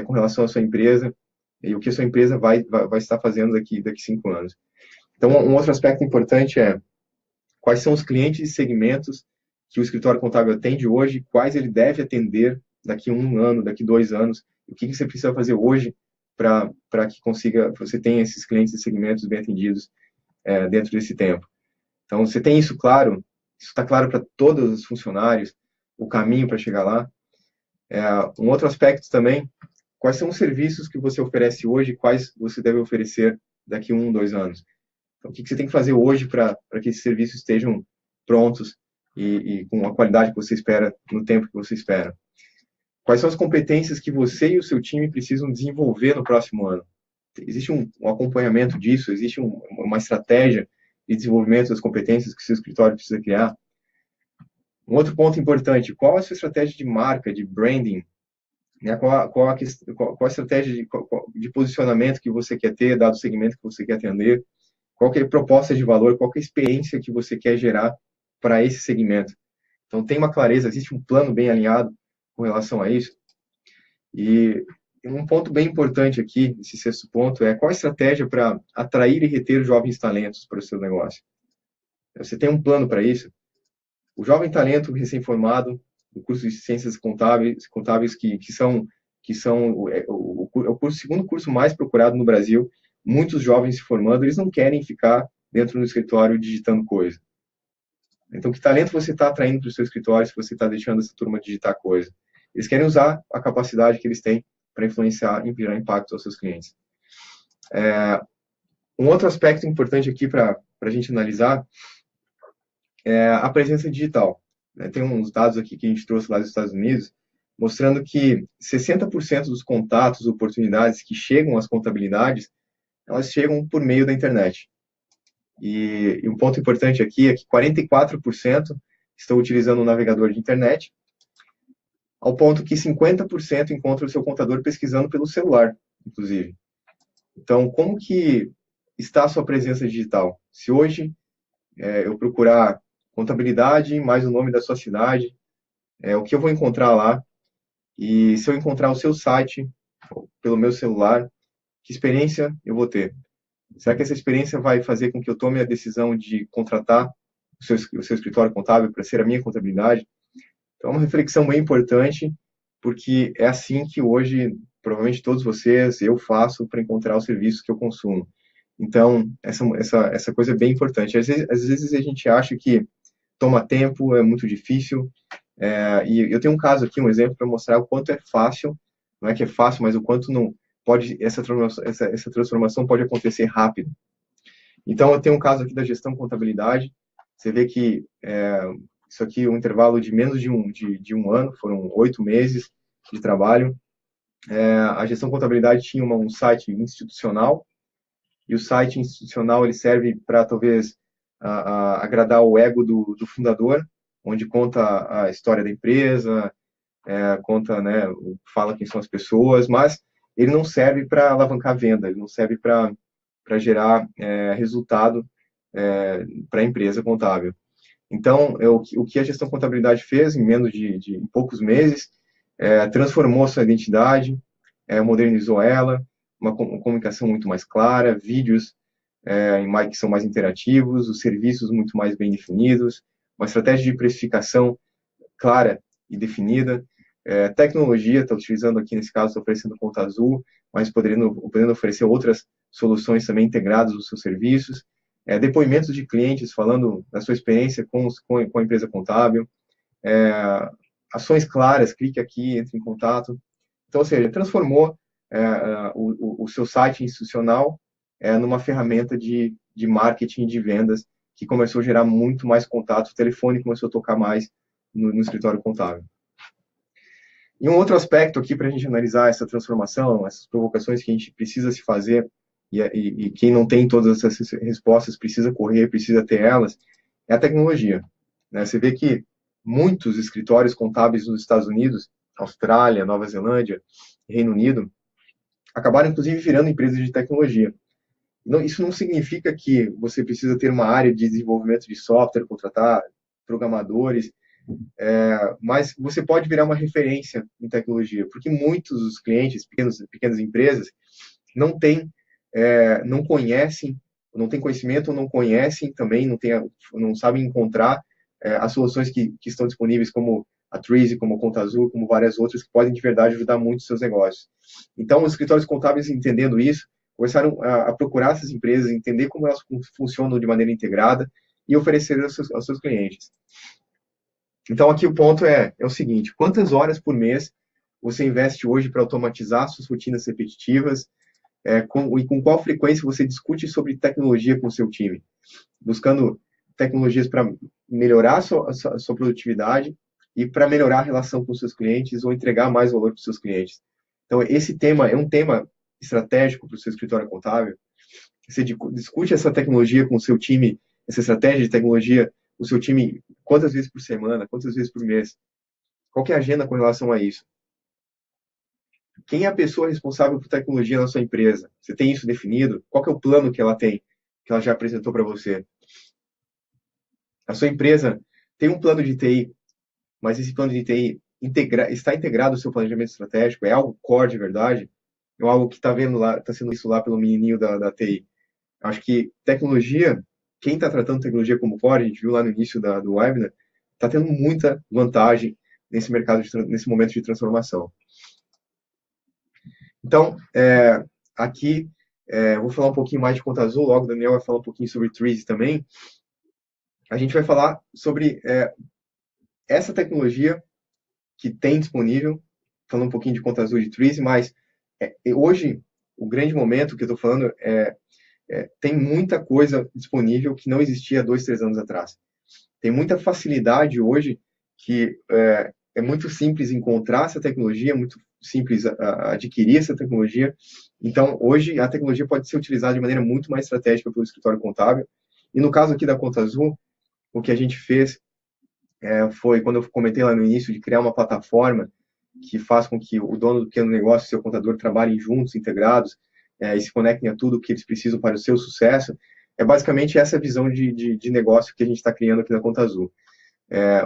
com relação à sua empresa e o que a sua empresa vai estar fazendo daqui a 5 anos. Então, um outro aspecto importante é quais são os clientes e segmentos que o escritório contábil atende hoje, quais ele deve atender daqui a 1 ano, daqui a 2 anos, o que você precisa fazer hoje para que você tenha esses clientes e segmentos bem atendidos dentro desse tempo. Então, você tem isso claro, isso está claro para todos os funcionários, o caminho para chegar lá. Um outro aspecto também, quais são os serviços que você oferece hoje e quais você deve oferecer daqui a 1, 2 anos. Então, o que você tem que fazer hoje para que esses serviços estejam prontos e com a qualidade que você espera, no tempo que você espera. Quais são as competências que você e o seu time precisam desenvolver no próximo ano? Existe um acompanhamento disso? Existe uma estratégia de desenvolvimento das competências que o seu escritório precisa criar? Um outro ponto importante, qual a sua estratégia de marca, de branding? Né? Qual a estratégia de posicionamento que você quer ter, dado o segmento que você quer atender? Qual que é a proposta de valor? Qual que é a experiência que você quer gerar para esse segmento? Então, tem uma clareza, existe um plano bem alinhado com relação a isso. E um ponto bem importante aqui, esse sexto ponto, é qual a estratégia para atrair e reter jovens talentos para o seu negócio? Você tem um plano para isso? O jovem talento recém-formado, o curso de ciências contábeis que são o segundo curso mais procurado no Brasil, muitos jovens se formando, eles não querem ficar dentro do escritório digitando coisa. Então, que talento você está atraindo para o seu escritório se você está deixando essa turma digitar coisa? Eles querem usar a capacidade que eles têm para influenciar e gerar impacto aos seus clientes. Um outro aspecto importante aqui para a gente analisar é a presença digital. Tem uns dados aqui que a gente trouxe lá dos Estados Unidos, mostrando que 60% dos contatos, oportunidades que chegam às contabilidades, elas chegam por meio da internet. E um ponto importante aqui é que 44% estão utilizando o navegador de internet, ao ponto que 50% encontram o seu contador pesquisando pelo celular, inclusive. Então, como que está a sua presença digital? Se hoje eu procurar contabilidade mais o nome da sua cidade, o que eu vou encontrar lá? E se eu encontrar o seu site pelo meu celular, que experiência eu vou ter? Será que essa experiência vai fazer com que eu tome a decisão de contratar o seu escritório contábil para ser a minha contabilidade? Então, é uma reflexão bem importante, porque é assim que hoje, provavelmente todos vocês, eu faço para encontrar os serviços que eu consumo. Então, essa coisa é bem importante. Às vezes a gente acha que toma tempo, é muito difícil, E eu tenho um caso aqui, um exemplo para mostrar o quanto é fácil, não é que é fácil, mas o quanto não pode essa transformação pode acontecer rápido. Então, eu tenho um caso aqui da gestão contabilidade. Você vê que isso aqui é um intervalo de menos de um ano, foram 8 meses de trabalho. A gestão contabilidade tinha um site institucional, e o site institucional ele serve para, talvez, agradar o ego do fundador, onde conta a história da empresa, conta, né, fala quem são as pessoas, mas ele não serve para alavancar a venda, ele não serve para gerar resultado para a empresa contábil. Então, o que a gestão contabilidade fez em menos de poucos meses, transformou sua identidade, modernizou ela, uma comunicação muito mais clara, vídeos que são mais interativos, os serviços muito mais bem definidos, uma estratégia de precificação clara e definida, tecnologia, está utilizando aqui nesse caso, está oferecendo Conta Azul, mas podendo oferecer outras soluções também integradas nos seus serviços, depoimentos de clientes falando da sua experiência com a empresa contábil, ações claras, clique aqui, entre em contato. Então, ou seja, transformou o seu site institucional numa ferramenta de marketing e de vendas que começou a gerar muito mais contato, o telefone começou a tocar mais no escritório contábil. E um outro aspecto aqui para a gente analisar essa transformação, essas provocações que a gente precisa se fazer, e quem não tem todas essas respostas precisa correr, precisa ter elas, é a tecnologia. Né? Você vê que muitos escritórios contábeis nos Estados Unidos, Austrália, Nova Zelândia, Reino Unido, acabaram inclusive virando empresas de tecnologia. Isso não significa que você precisa ter uma área de desenvolvimento de software, contratar programadores, mas você pode virar uma referência em tecnologia, porque muitos dos clientes, pequenas empresas, não conhecem, não têm conhecimento, não conhecem também, não sabem encontrar as soluções que estão disponíveis, como a Treasy, como a Conta Azul, como várias outras, que podem de verdade ajudar muito os seus negócios. Então, os escritórios contábeis, entendendo isso, começaram a procurar essas empresas, entender como elas funcionam de maneira integrada e oferecer aos seus clientes. Então, aqui o ponto é o seguinte: quantas horas por mês você investe hoje para automatizar suas rotinas repetitivas, e com qual frequência você discute sobre tecnologia com o seu time? Buscando tecnologias para melhorar a sua produtividade e para melhorar a relação com os seus clientes ou entregar mais valor para os seus clientes. Então, esse tema é um tema estratégico para o seu escritório contábil. Você discute essa tecnologia com o seu time, essa estratégia de tecnologia, o seu time, quantas vezes por semana, quantas vezes por mês? Qual que é a agenda com relação a isso? Quem é a pessoa responsável por tecnologia na sua empresa? Você tem isso definido? Qual que é o plano que ela tem, que ela já apresentou para você? A sua empresa tem um plano de TI, mas esse plano de TI está integrado ao seu planejamento estratégico? É algo core de verdade? É algo que está sendo visto lá pelo menininho da TI? Acho que tecnologia, quem está tratando tecnologia como core, a gente viu lá no início do webinar, está tendo muita vantagem nesse mercado, nesse momento de transformação. Então, aqui, vou falar um pouquinho mais de Conta Azul, logo o Daniel vai falar um pouquinho sobre Treasy também. A gente vai falar sobre essa tecnologia que tem disponível, falando um pouquinho de Conta Azul e de Treasy, mas hoje, o grande momento que eu estou falando tem muita coisa disponível que não existia 2, 3 anos atrás. Tem muita facilidade hoje que é muito simples encontrar essa tecnologia, muito simples adquirir essa tecnologia. Então, hoje, a tecnologia pode ser utilizada de maneira muito mais estratégica pelo escritório contábil. E no caso aqui da Conta Azul, o que a gente fez foi, quando eu comentei lá no início, de criar uma plataforma que faz com que o dono do pequeno negócio e o seu contador trabalhem juntos, integrados, e se conectem a tudo que eles precisam para o seu sucesso. É basicamente essa visão de negócio que a gente está criando aqui na Conta Azul.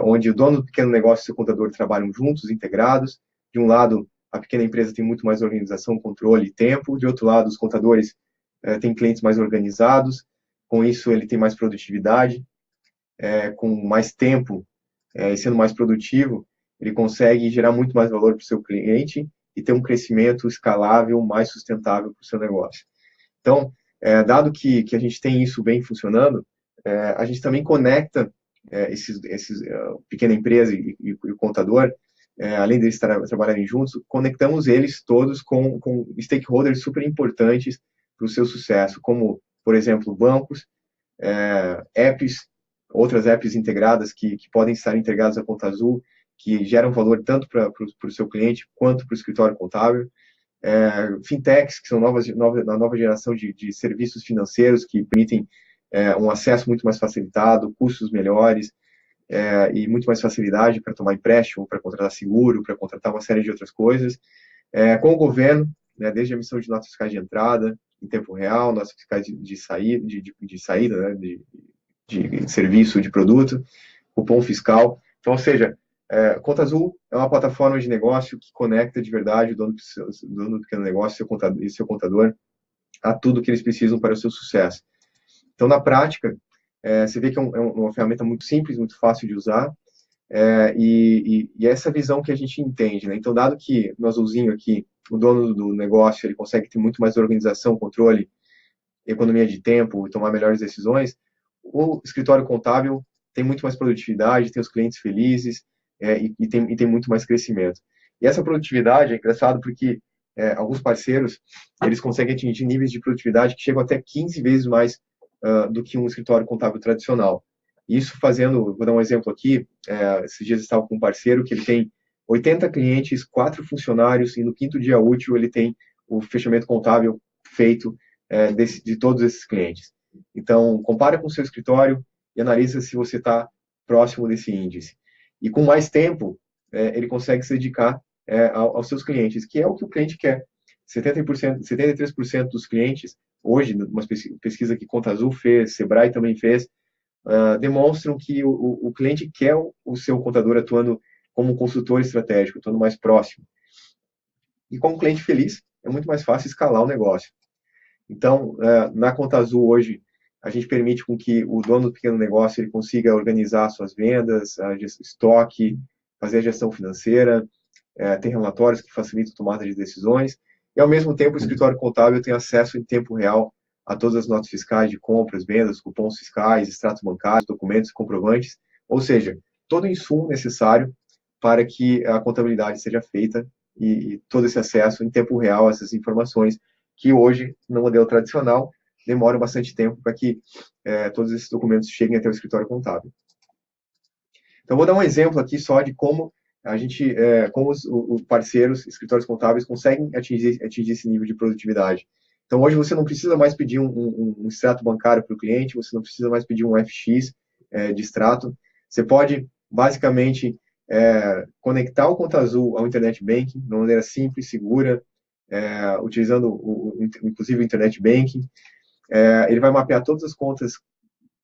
Onde o dono do pequeno negócio e o seu contador trabalham juntos, integrados. De um lado, a pequena empresa tem muito mais organização, controle e tempo. De outro lado, os contadores têm clientes mais organizados. Com isso, ele tem mais produtividade. Com mais tempo e sendo mais produtivo, ele consegue gerar muito mais valor para o seu cliente e ter um crescimento escalável, mais sustentável para o seu negócio. Então, dado que a gente tem isso bem funcionando, a gente também conecta pequena empresa e o contador, além deles trabalharem juntos, conectamos eles todos com stakeholders super importantes para o seu sucesso, como, por exemplo, bancos, apps, outras apps integradas que podem estar integradas à Conta Azul, que geram valor tanto para o seu cliente quanto para o escritório contábil. Fintechs, que são a nova geração de serviços financeiros que permitem um acesso muito mais facilitado, custos melhores, e muito mais facilidade para tomar empréstimo, para contratar seguro, para contratar uma série de outras coisas. Com o governo, né, desde a emissão de notas fiscais de entrada, em tempo real, notas fiscais de saída, né, de serviço, de produto, cupom fiscal. Então, ou seja, Conta Azul é uma plataforma de negócio que conecta de verdade o dono do pequeno negócio e seu contador a tudo que eles precisam para o seu sucesso. Então, na prática, você vê que é uma ferramenta muito simples, muito fácil de usar, e essa visão que a gente entende, né? Então, dado que no azulzinho aqui, o dono do negócio, ele consegue ter muito mais organização, controle, economia de tempo e tomar melhores decisões, o escritório contábil tem muito mais produtividade, tem os clientes felizes, e tem muito mais crescimento. E essa produtividade é engraçado porque alguns parceiros, eles conseguem atingir níveis de produtividade que chegam até 15 vezes mais do que um escritório contábil tradicional. Isso fazendo, vou dar um exemplo aqui, esses dias eu estava com um parceiro que ele tem 80 clientes, 4 funcionários, e no quinto dia útil ele tem o fechamento contábil feito de todos esses clientes. Então, compara com o seu escritório e analisa se você está próximo desse índice. E com mais tempo, ele consegue se dedicar aos seus clientes, que é o que o cliente quer. 73% dos clientes, hoje, uma pesquisa que Conta Azul fez, Sebrae também fez, demonstram que o cliente quer o seu contador atuando como um consultor estratégico, atuando mais próximo. E com o cliente feliz, é muito mais fácil escalar o negócio. Então, na Conta Azul hoje, a gente permite com que o dono do pequeno negócio ele consiga organizar suas vendas, estoque, fazer a gestão financeira, tem relatórios que facilitam a tomada de decisões, e ao mesmo tempo o escritório contábil tem acesso em tempo real a todas as notas fiscais de compras, vendas, cupons fiscais, extratos bancários, documentos, comprovantes, ou seja, todo o insumo necessário para que a contabilidade seja feita e todo esse acesso em tempo real a essas informações que hoje, no modelo tradicional, demora bastante tempo para que todos esses documentos cheguem até o escritório contábil. Então, vou dar um exemplo aqui só de como a gente, como os parceiros, escritórios contábeis, conseguem atingir esse nível de produtividade. Então, hoje você não precisa mais pedir um extrato bancário para o cliente, você não precisa mais pedir um FX de extrato. Você pode, basicamente, conectar o Conta Azul ao Internet Banking de uma maneira simples, segura, utilizando, inclusive, o Internet Banking. Ele vai mapear todas as contas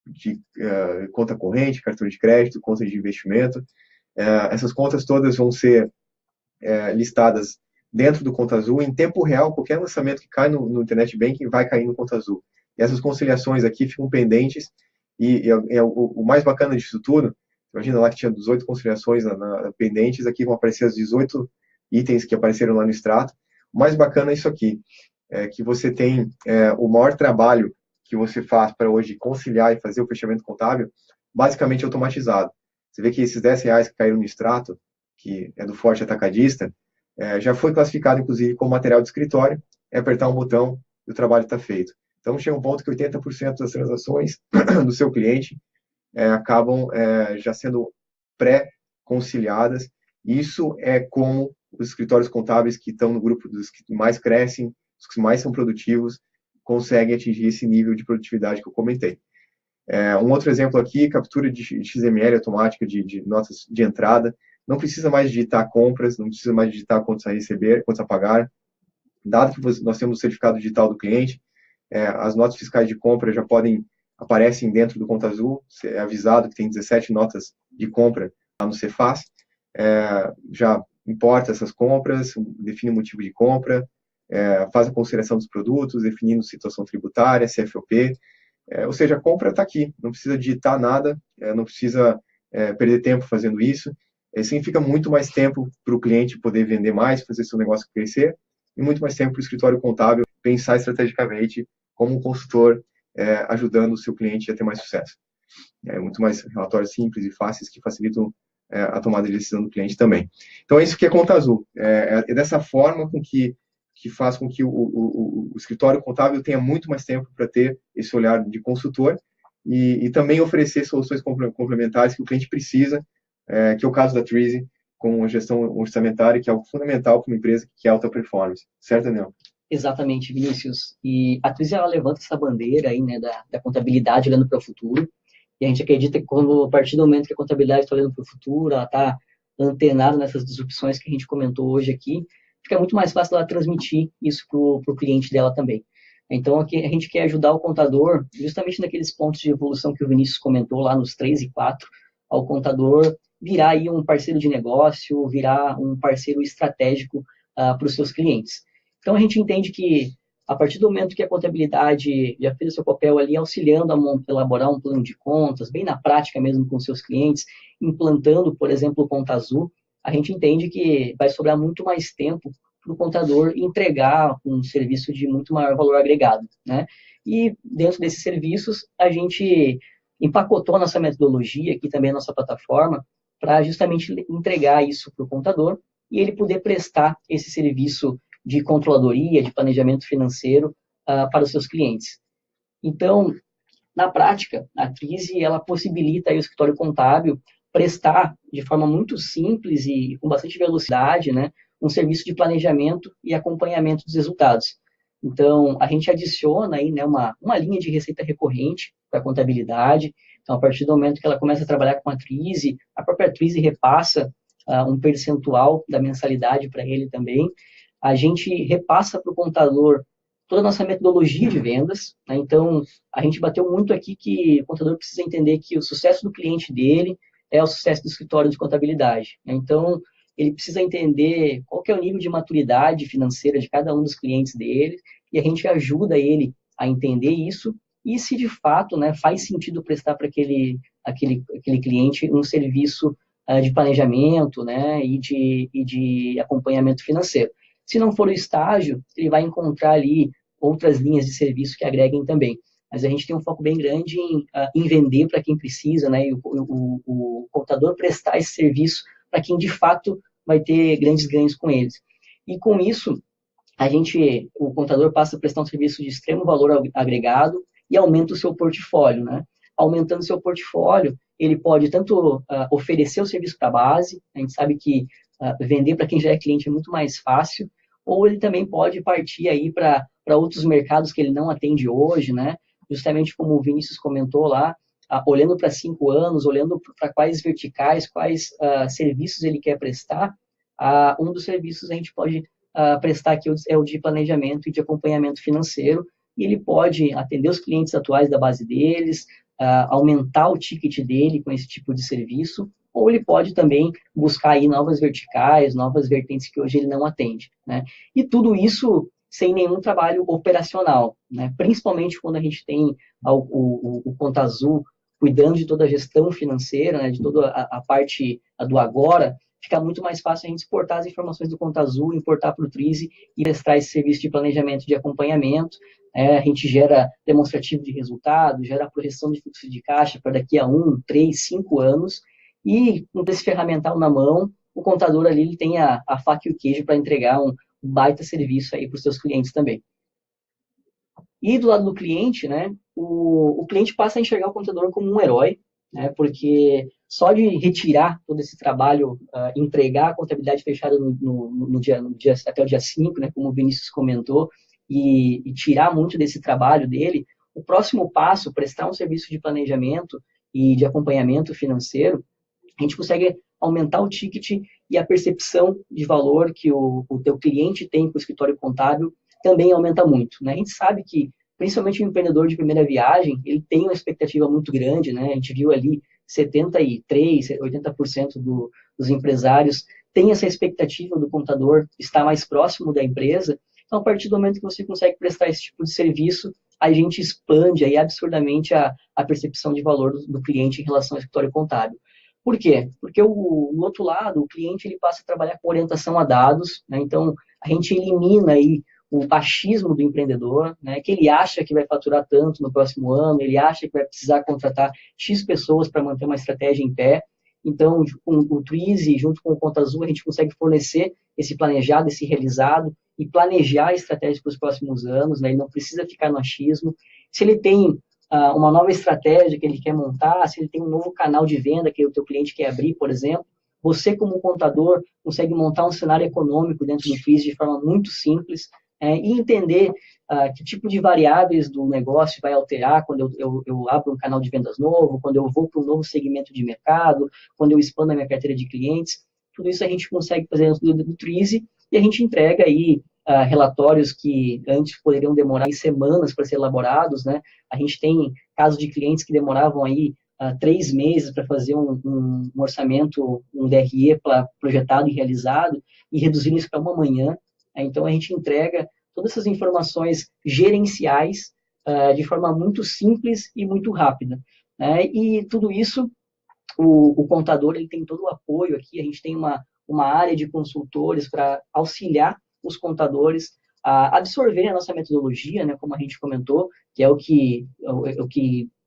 de conta corrente, cartão de crédito, conta de investimento. Essas contas todas vão ser listadas dentro do Conta Azul. Em tempo real, qualquer lançamento que cai no Internet Banking vai cair no Conta Azul. E essas conciliações aqui ficam pendentes. E o mais bacana disso tudo, imagina lá que tinha 18 conciliações pendentes, aqui vão aparecer as 18 itens que apareceram lá no extrato. O mais bacana é isso aqui, que você tem o maior trabalho que você faz para hoje conciliar e fazer o fechamento contábil, basicamente automatizado. Você vê que esses R$10 que caíram no extrato, que é do Forte Atacadista, já foi classificado, inclusive, como material de escritório, é apertar um botão e o trabalho está feito. Então, chega um ponto que 80% das transações do seu cliente acabam já sendo pré-conciliadas. Isso é como os escritórios contábeis que estão no grupo dos que mais crescem, os que mais são produtivos, conseguem atingir esse nível de produtividade que eu comentei. Um outro exemplo aqui, captura de XML automática de notas de entrada. Não precisa mais digitar compras, não precisa mais digitar quantos a receber, quantos a pagar. Dado que nós temos o certificado digital do cliente, as notas fiscais de compra já aparecem dentro do Conta Azul, é avisado que tem 17 notas de compra lá no Cefaz, já importa essas compras, define o motivo de compra, faz a consideração dos produtos, definindo situação tributária, CFOP, ou seja, a compra está aqui, não precisa digitar nada, não precisa perder tempo fazendo isso, significa muito mais tempo para o cliente poder vender mais, fazer seu negócio crescer, e muito mais tempo para o escritório contábil pensar estrategicamente como um consultor ajudando o seu cliente a ter mais sucesso. muito mais relatórios simples e fáceis que facilitam a tomada de decisão do cliente também. Então, é isso que é Conta Azul. É dessa forma que faz com que o escritório contábil tenha muito mais tempo para ter esse olhar de consultor e também oferecer soluções complementares que o cliente precisa, que é o caso da Treasy, com a gestão orçamentária, que é algo fundamental para uma empresa que quer alta performance. Certo, Daniel? Exatamente, Vinícius. E a Twizy, ela levanta essa bandeira aí, né, da contabilidade olhando para o futuro. E a gente acredita que quando, a partir do momento que a contabilidade está olhando para o futuro, ela está antenada nessas disrupções que a gente comentou hoje aqui, fica muito mais fácil ela transmitir isso para o cliente dela também. Então, aqui a gente quer ajudar o contador, justamente naqueles pontos de evolução que o Vinícius comentou lá nos 3 e 4, ao contador virar aí um parceiro de negócio, virar um parceiro estratégico para os seus clientes. Então, a gente entende que, a partir do momento que a contabilidade já fez o seu papel ali, auxiliando a elaborar um plano de contas, bem na prática mesmo com seus clientes, implantando, por exemplo, o Conta Azul, a gente entende que vai sobrar muito mais tempo para o contador entregar um serviço de muito maior valor agregado, né? E dentro desses serviços, a gente empacotou a nossa metodologia, aqui também a nossa plataforma, para justamente entregar isso para o contador e ele poder prestar esse serviço de controladoria, de planejamento financeiro para os seus clientes. Então, na prática, a Twizy, ela possibilita aí o escritório contábil prestar de forma muito simples e com bastante velocidade, né, um serviço de planejamento e acompanhamento dos resultados. Então, a gente adiciona aí, né, uma linha de receita recorrente para a contabilidade. Então, a partir do momento que ela começa a trabalhar com a Twizy, a própria Twizy repassa um percentual da mensalidade para ele também. A gente repassa para o contador toda a nossa metodologia de vendas, né? Então, a gente bateu muito aqui que o contador precisa entender que o sucesso do cliente dele é o sucesso do escritório de contabilidade, né? Então, ele precisa entender qual que é o nível de maturidade financeira de cada um dos clientes dele, e a gente ajuda ele a entender isso, e se de fato, né, faz sentido prestar para aquele cliente um serviço de planejamento, né, e de acompanhamento financeiro. Se não for o estágio, ele vai encontrar ali outras linhas de serviço que agreguem também. Mas a gente tem um foco bem grande em vender para quem precisa, né? E o contador prestar esse serviço para quem de fato vai ter grandes ganhos com eles. E com isso, o contador passa a prestar um serviço de extremo valor agregado e aumenta o seu portfólio, né? Aumentando o seu portfólio, ele pode tanto oferecer o serviço para a base, a gente sabe que vender para quem já é cliente é muito mais fácil, ou ele também pode partir aí para outros mercados que ele não atende hoje, né? Justamente como o Vinícius comentou lá, olhando para 5 anos, olhando para quais verticais, quais serviços ele quer prestar, um dos serviços a gente pode prestar aqui é o de planejamento e de acompanhamento financeiro, e ele pode atender os clientes atuais da base deles, aumentar o ticket dele com esse tipo de serviço, ou ele pode também buscar aí novas verticais, novas vertentes que hoje ele não atende, né? E tudo isso sem nenhum trabalho operacional, né? Principalmente quando a gente tem o Conta Azul cuidando de toda a gestão financeira, né? De toda a parte do agora, fica muito mais fácil a gente exportar as informações do Conta Azul, importar para o Twizy e prestar esse serviço de planejamento de acompanhamento. A gente gera demonstrativo de resultado, gera projeção de fluxo de caixa para daqui a 1, 3, 5 anos, e com esse ferramental na mão, o contador ali ele tem a faca e o queijo para entregar um baita serviço aí para os seus clientes também. E do lado do cliente, né, o cliente passa a enxergar o contador como um herói, né, porque só de retirar todo esse trabalho, entregar a contabilidade fechada no dia, até o dia 5, né, como o Vinícius comentou, e tirar muito desse trabalho dele, o próximo passo, prestar um serviço de planejamento e de acompanhamento financeiro, a gente consegue aumentar o ticket e a percepção de valor que o teu cliente tem com o escritório contábil também aumenta muito, né? A gente sabe que, principalmente o empreendedor de primeira viagem, ele tem uma expectativa muito grande, né? A gente viu ali 73%, 80% dos empresários tem essa expectativa do contador estar mais próximo da empresa. Então, a partir do momento que você consegue prestar esse tipo de serviço, a gente expande aí absurdamente a percepção de valor do cliente em relação ao escritório contábil. Por quê? Porque no outro lado, o cliente ele passa a trabalhar com orientação a dados, né? Então, a gente elimina aí o achismo do empreendedor, né, que ele acha que vai faturar tanto no próximo ano, ele acha que vai precisar contratar X pessoas para manter uma estratégia em pé. Então, com o Twizy, junto com o Conta Azul, a gente consegue fornecer esse planejado, esse realizado, e planejar a estratégia para os próximos anos, né? Ele não precisa ficar no achismo. Se ele tem uma nova estratégia que ele quer montar, se ele tem um novo canal de venda que o teu cliente quer abrir, por exemplo, você, como contador, consegue montar um cenário econômico dentro do Twizy de forma muito simples, e entender que tipo de variáveis do negócio vai alterar quando eu abro um canal de vendas novo, quando eu vou para um novo segmento de mercado, quando eu expando a minha carteira de clientes. Tudo isso a gente consegue fazer dentro do Twizy e a gente entrega aí relatórios que antes poderiam demorar semanas para ser elaborados, né? A gente tem casos de clientes que demoravam aí 3 meses para fazer um orçamento, um DRE projetado e realizado, e reduzindo isso para uma manhã. Então, a gente entrega todas essas informações gerenciais de forma muito simples e muito rápida. Né? E tudo isso, o contador ele tem todo o apoio aqui, a gente tem uma área de consultores para auxiliar os contadores a absorverem a nossa metodologia, né, como a gente comentou, que é o que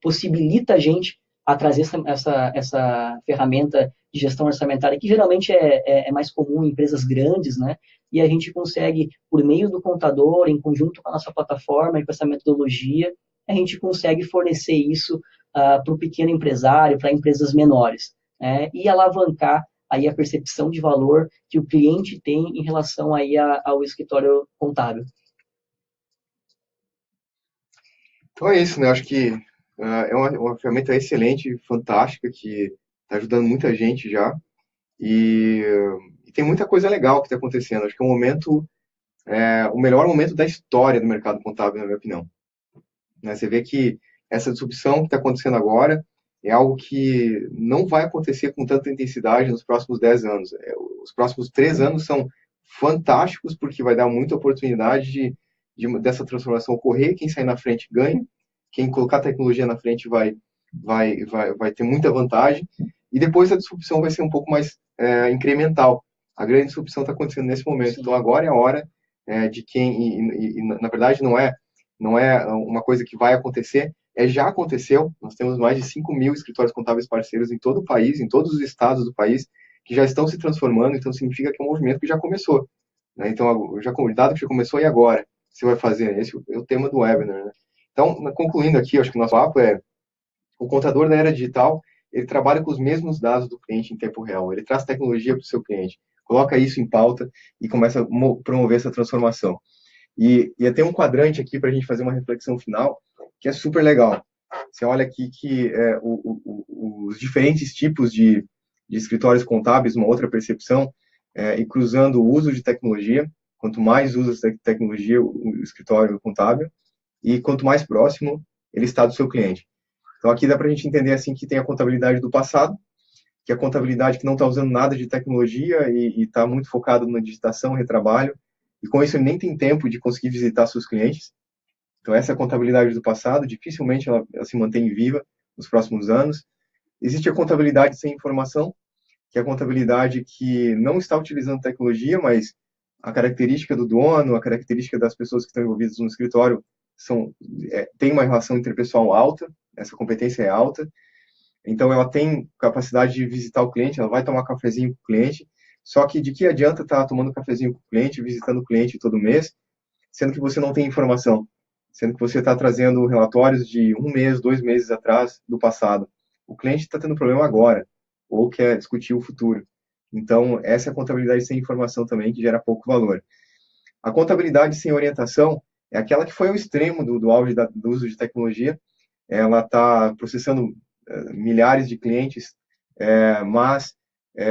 possibilita a gente a trazer essa ferramenta de gestão orçamentária, que geralmente é mais comum em empresas grandes, né? E a gente consegue, por meio do contador, em conjunto com a nossa plataforma e com essa metodologia, a gente consegue fornecer isso para o pequeno empresário, para empresas menores, né? E alavancar aí a percepção de valor que o cliente tem em relação aí ao escritório contábil. Então é isso, né? Eu acho que é uma ferramenta excelente, fantástica, que está ajudando muita gente já. E tem muita coisa legal que está acontecendo. Acho que é o melhor momento da história do mercado contábil, na minha opinião. Né? Você vê que essa disrupção que está acontecendo agora é algo que não vai acontecer com tanta intensidade nos próximos 10 anos. Os próximos 3 anos são fantásticos, porque vai dar muita oportunidade dessa transformação ocorrer. Quem sair na frente ganha, quem colocar tecnologia na frente vai ter muita vantagem. E depois a disrupção vai ser um pouco mais incremental. A grande disrupção está acontecendo nesse momento. Sim. Então agora é a hora de quem... na verdade, não é uma coisa que vai acontecer, já aconteceu. Nós temos mais de 5.000 escritórios contábeis parceiros em todo o país, em todos os estados do país, que já estão se transformando, então significa que é um movimento que já começou. Né? Então, o dado que já começou, e agora? Você vai fazer? Esse é o tema do webinar. Né? Então, concluindo aqui, acho que o nosso papo o contador da era digital, ele trabalha com os mesmos dados do cliente em tempo real, ele traz tecnologia para o seu cliente, coloca isso em pauta e começa a promover essa transformação. E tem um quadrante aqui para a gente fazer uma reflexão final, que é super legal. Você olha aqui que os diferentes tipos de escritórios contábeis, uma outra percepção, e cruzando o uso de tecnologia, quanto mais usa de tecnologia o escritório contábil, e quanto mais próximo ele está do seu cliente. Então aqui dá para a gente entender assim que tem a contabilidade do passado, que é a contabilidade que não está usando nada de tecnologia e está muito focado na digitação, retrabalho, e com isso ele nem tem tempo de conseguir visitar seus clientes. Então essa é a contabilidade do passado, dificilmente ela se mantém viva nos próximos anos. Existe a contabilidade sem informação, que é a contabilidade que não está utilizando tecnologia, mas a característica do dono, a característica das pessoas que estão envolvidas no escritório tem uma relação interpessoal alta, essa competência é alta, então ela tem capacidade de visitar o cliente, ela vai tomar cafezinho com o cliente, só que de que adianta estar tomando cafezinho com o cliente, visitando o cliente todo mês, sendo que você não tem informação, sendo que você está trazendo relatórios de 1 mês, 2 meses atrás do passado. O cliente está tendo problema agora, ou quer discutir o futuro. Então, essa é a contabilidade sem informação também, que gera pouco valor. A contabilidade sem orientação é aquela que foi ao extremo do auge do uso de tecnologia. Ela está processando milhares de clientes, mas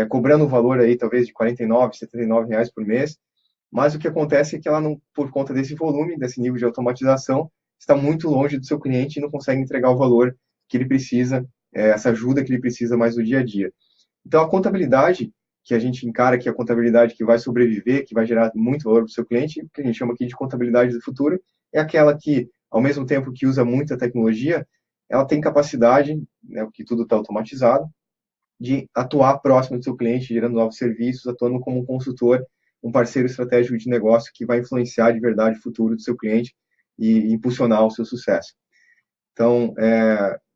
cobrando um valor aí talvez de R$49, R$79 por mês. Mas o que acontece é que ela não, por conta desse volume, desse nível de automatização, está muito longe do seu cliente e não consegue entregar o valor que ele precisa, essa ajuda que ele precisa mais no dia a dia. Então, a contabilidade que a gente encara que é a contabilidade que vai sobreviver, que vai gerar muito valor para o seu cliente, que a gente chama aqui de contabilidade do futuro, é aquela que, ao mesmo tempo que usa muita tecnologia, ela tem capacidade, né, porque tudo está automatizado, de atuar próximo do seu cliente, gerando novos serviços, atuando como um consultor um parceiro estratégico de negócio que vai influenciar de verdade o futuro do seu cliente e impulsionar o seu sucesso. Então,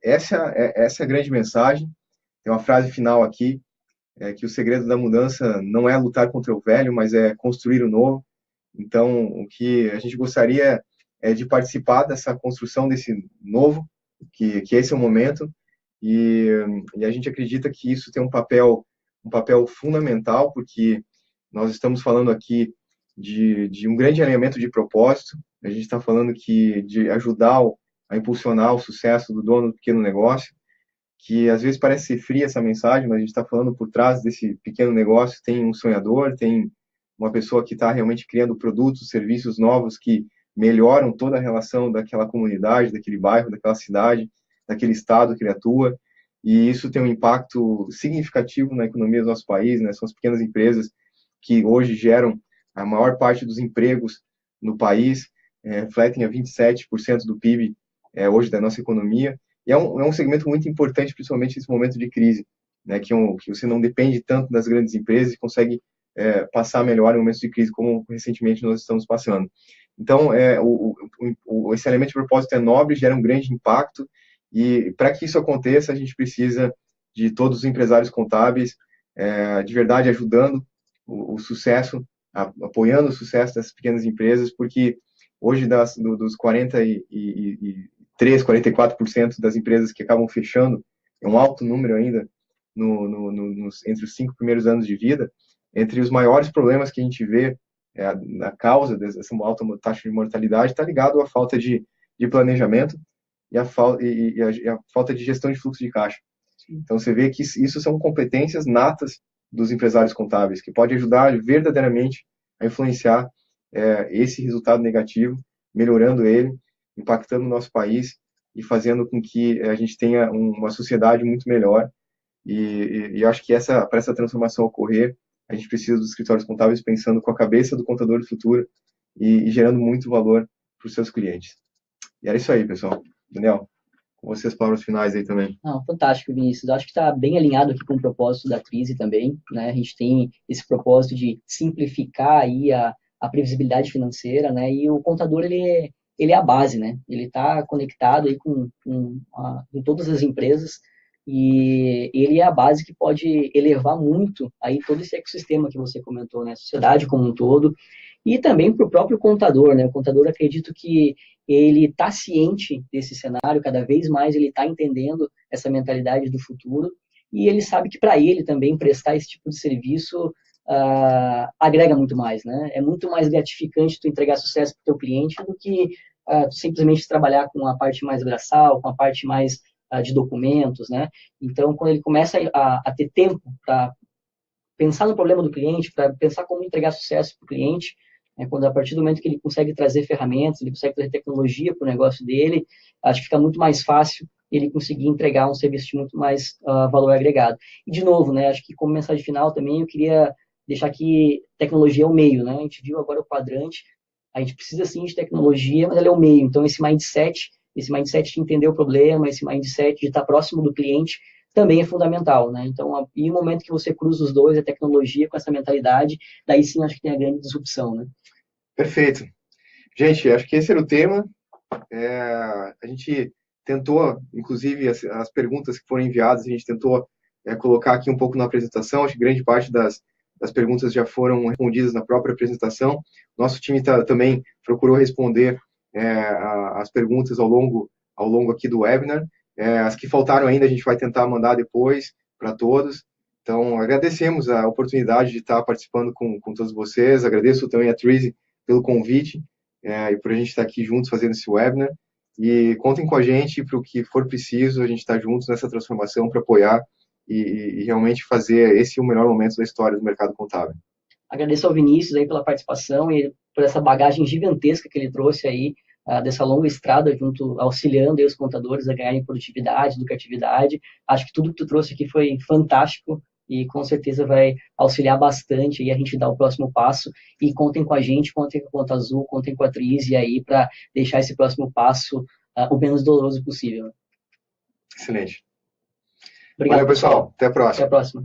essa é a grande mensagem. Tem uma frase final aqui, que o segredo da mudança não é lutar contra o velho, mas é construir o novo. Então, o que a gente gostaria é de participar dessa construção desse novo, que esse é o momento, e a gente acredita que isso tem um papel fundamental, porque nós estamos falando aqui de um grande alinhamento de propósito, a gente está falando de ajudar a impulsionar o sucesso do dono do pequeno negócio, que às vezes parece ser fria essa mensagem, mas a gente está falando por trás desse pequeno negócio, tem um sonhador, tem uma pessoa que está realmente criando produtos, serviços novos que melhoram toda a relação daquela comunidade, daquele bairro, daquela cidade, daquele estado que ele atua, e isso tem um impacto significativo na economia do nosso país, né? São as pequenas empresas que hoje geram a maior parte dos empregos no país, refletem a 27% do PIB hoje da nossa economia, e é um segmento muito importante, principalmente nesse momento de crise, né? Que você não depende tanto das grandes empresas e consegue passar melhor em momentos de crise, como recentemente nós estamos passando. Então, esse elemento de propósito é nobre, gera um grande impacto, e para que isso aconteça, a gente precisa de todos os empresários contábeis, de verdade ajudando o sucesso, apoiando o sucesso dessas pequenas empresas, porque hoje dos 44% das empresas que acabam fechando, é um alto número ainda entre os 5 primeiros anos de vida. Entre os maiores problemas que a gente vê, na causa dessa alta taxa de mortalidade, está ligado à falta de planejamento e a falta de gestão de fluxo de caixa. Então, você vê que isso são competências natas dos empresários contábeis, que pode ajudar verdadeiramente a influenciar esse resultado negativo, melhorando ele, impactando o nosso país e fazendo com que a gente tenha uma sociedade muito melhor. E eu acho que para essa transformação ocorrer, a gente precisa dos escritórios contábeis pensando com a cabeça do contador do futuro e gerando muito valor para os seus clientes. E era isso aí, pessoal. Daniel, com vocês palavras finais aí também. Não, fantástico, Vinícius. Eu acho que está bem alinhado aqui com o propósito da Twizy também, né? A gente tem esse propósito de simplificar aí a previsibilidade financeira, né? E o contador, ele é a base, né? Ele está conectado aí com todas as empresas e ele é a base que pode elevar muito aí todo esse ecossistema que você comentou, né? A sociedade como um todo e também para o próprio contador, né? O contador, acredito que ele está ciente desse cenário, cada vez mais ele está entendendo essa mentalidade do futuro, e ele sabe que para ele também prestar esse tipo de serviço agrega muito mais, né? É muito mais gratificante tu entregar sucesso para o teu cliente do que tu simplesmente trabalhar com a parte mais braçal, com a parte mais de documentos, né? Então, quando ele começa a ter tempo para pensar no problema do cliente, para pensar como entregar sucesso para o cliente, quando a partir do momento que ele consegue trazer ferramentas, ele consegue trazer tecnologia para o negócio dele, acho que fica muito mais fácil ele conseguir entregar um serviço de muito mais valor agregado. E, de novo, né, acho que como mensagem final também, eu queria deixar que tecnologia é o meio, né? A gente viu agora o quadrante, a gente precisa sim de tecnologia, mas ela é o meio. Então, esse mindset de entender o problema, esse mindset de estar próximo do cliente, também é fundamental, né? Então, em um momento que você cruza os dois, a tecnologia com essa mentalidade, daí sim acho que tem a grande disrupção, né? Perfeito. Gente, acho que esse era o tema. A gente tentou, inclusive, as perguntas que foram enviadas, a gente tentou colocar aqui um pouco na apresentação. Acho que grande parte das perguntas já foram respondidas na própria apresentação. Nosso time também procurou responder as perguntas ao longo aqui do webinar. As que faltaram ainda, a gente vai tentar mandar depois para todos. Então, agradecemos a oportunidade de estar participando com todos vocês. Agradeço também a Twizy pelo convite e por a gente estar aqui juntos fazendo esse webinar. E contem com a gente para o que for preciso, a gente está juntos nessa transformação para apoiar e realmente fazer esse o melhor momento da história do mercado contábil. Agradeço ao Vinícius aí pela participação e por essa bagagem gigantesca que ele trouxe aí, dessa longa estrada junto, auxiliando aí os contadores a ganharem produtividade, lucratividade. Acho que tudo que tu trouxe aqui foi fantástico e com certeza vai auxiliar bastante aí a gente dar o próximo passo. E contem com a gente, contem com a Conta Azul, contem com a Twizy aí para deixar esse próximo passo o menos doloroso possível. Excelente. Obrigado. Valeu, pessoal. Até a próxima. Até a próxima.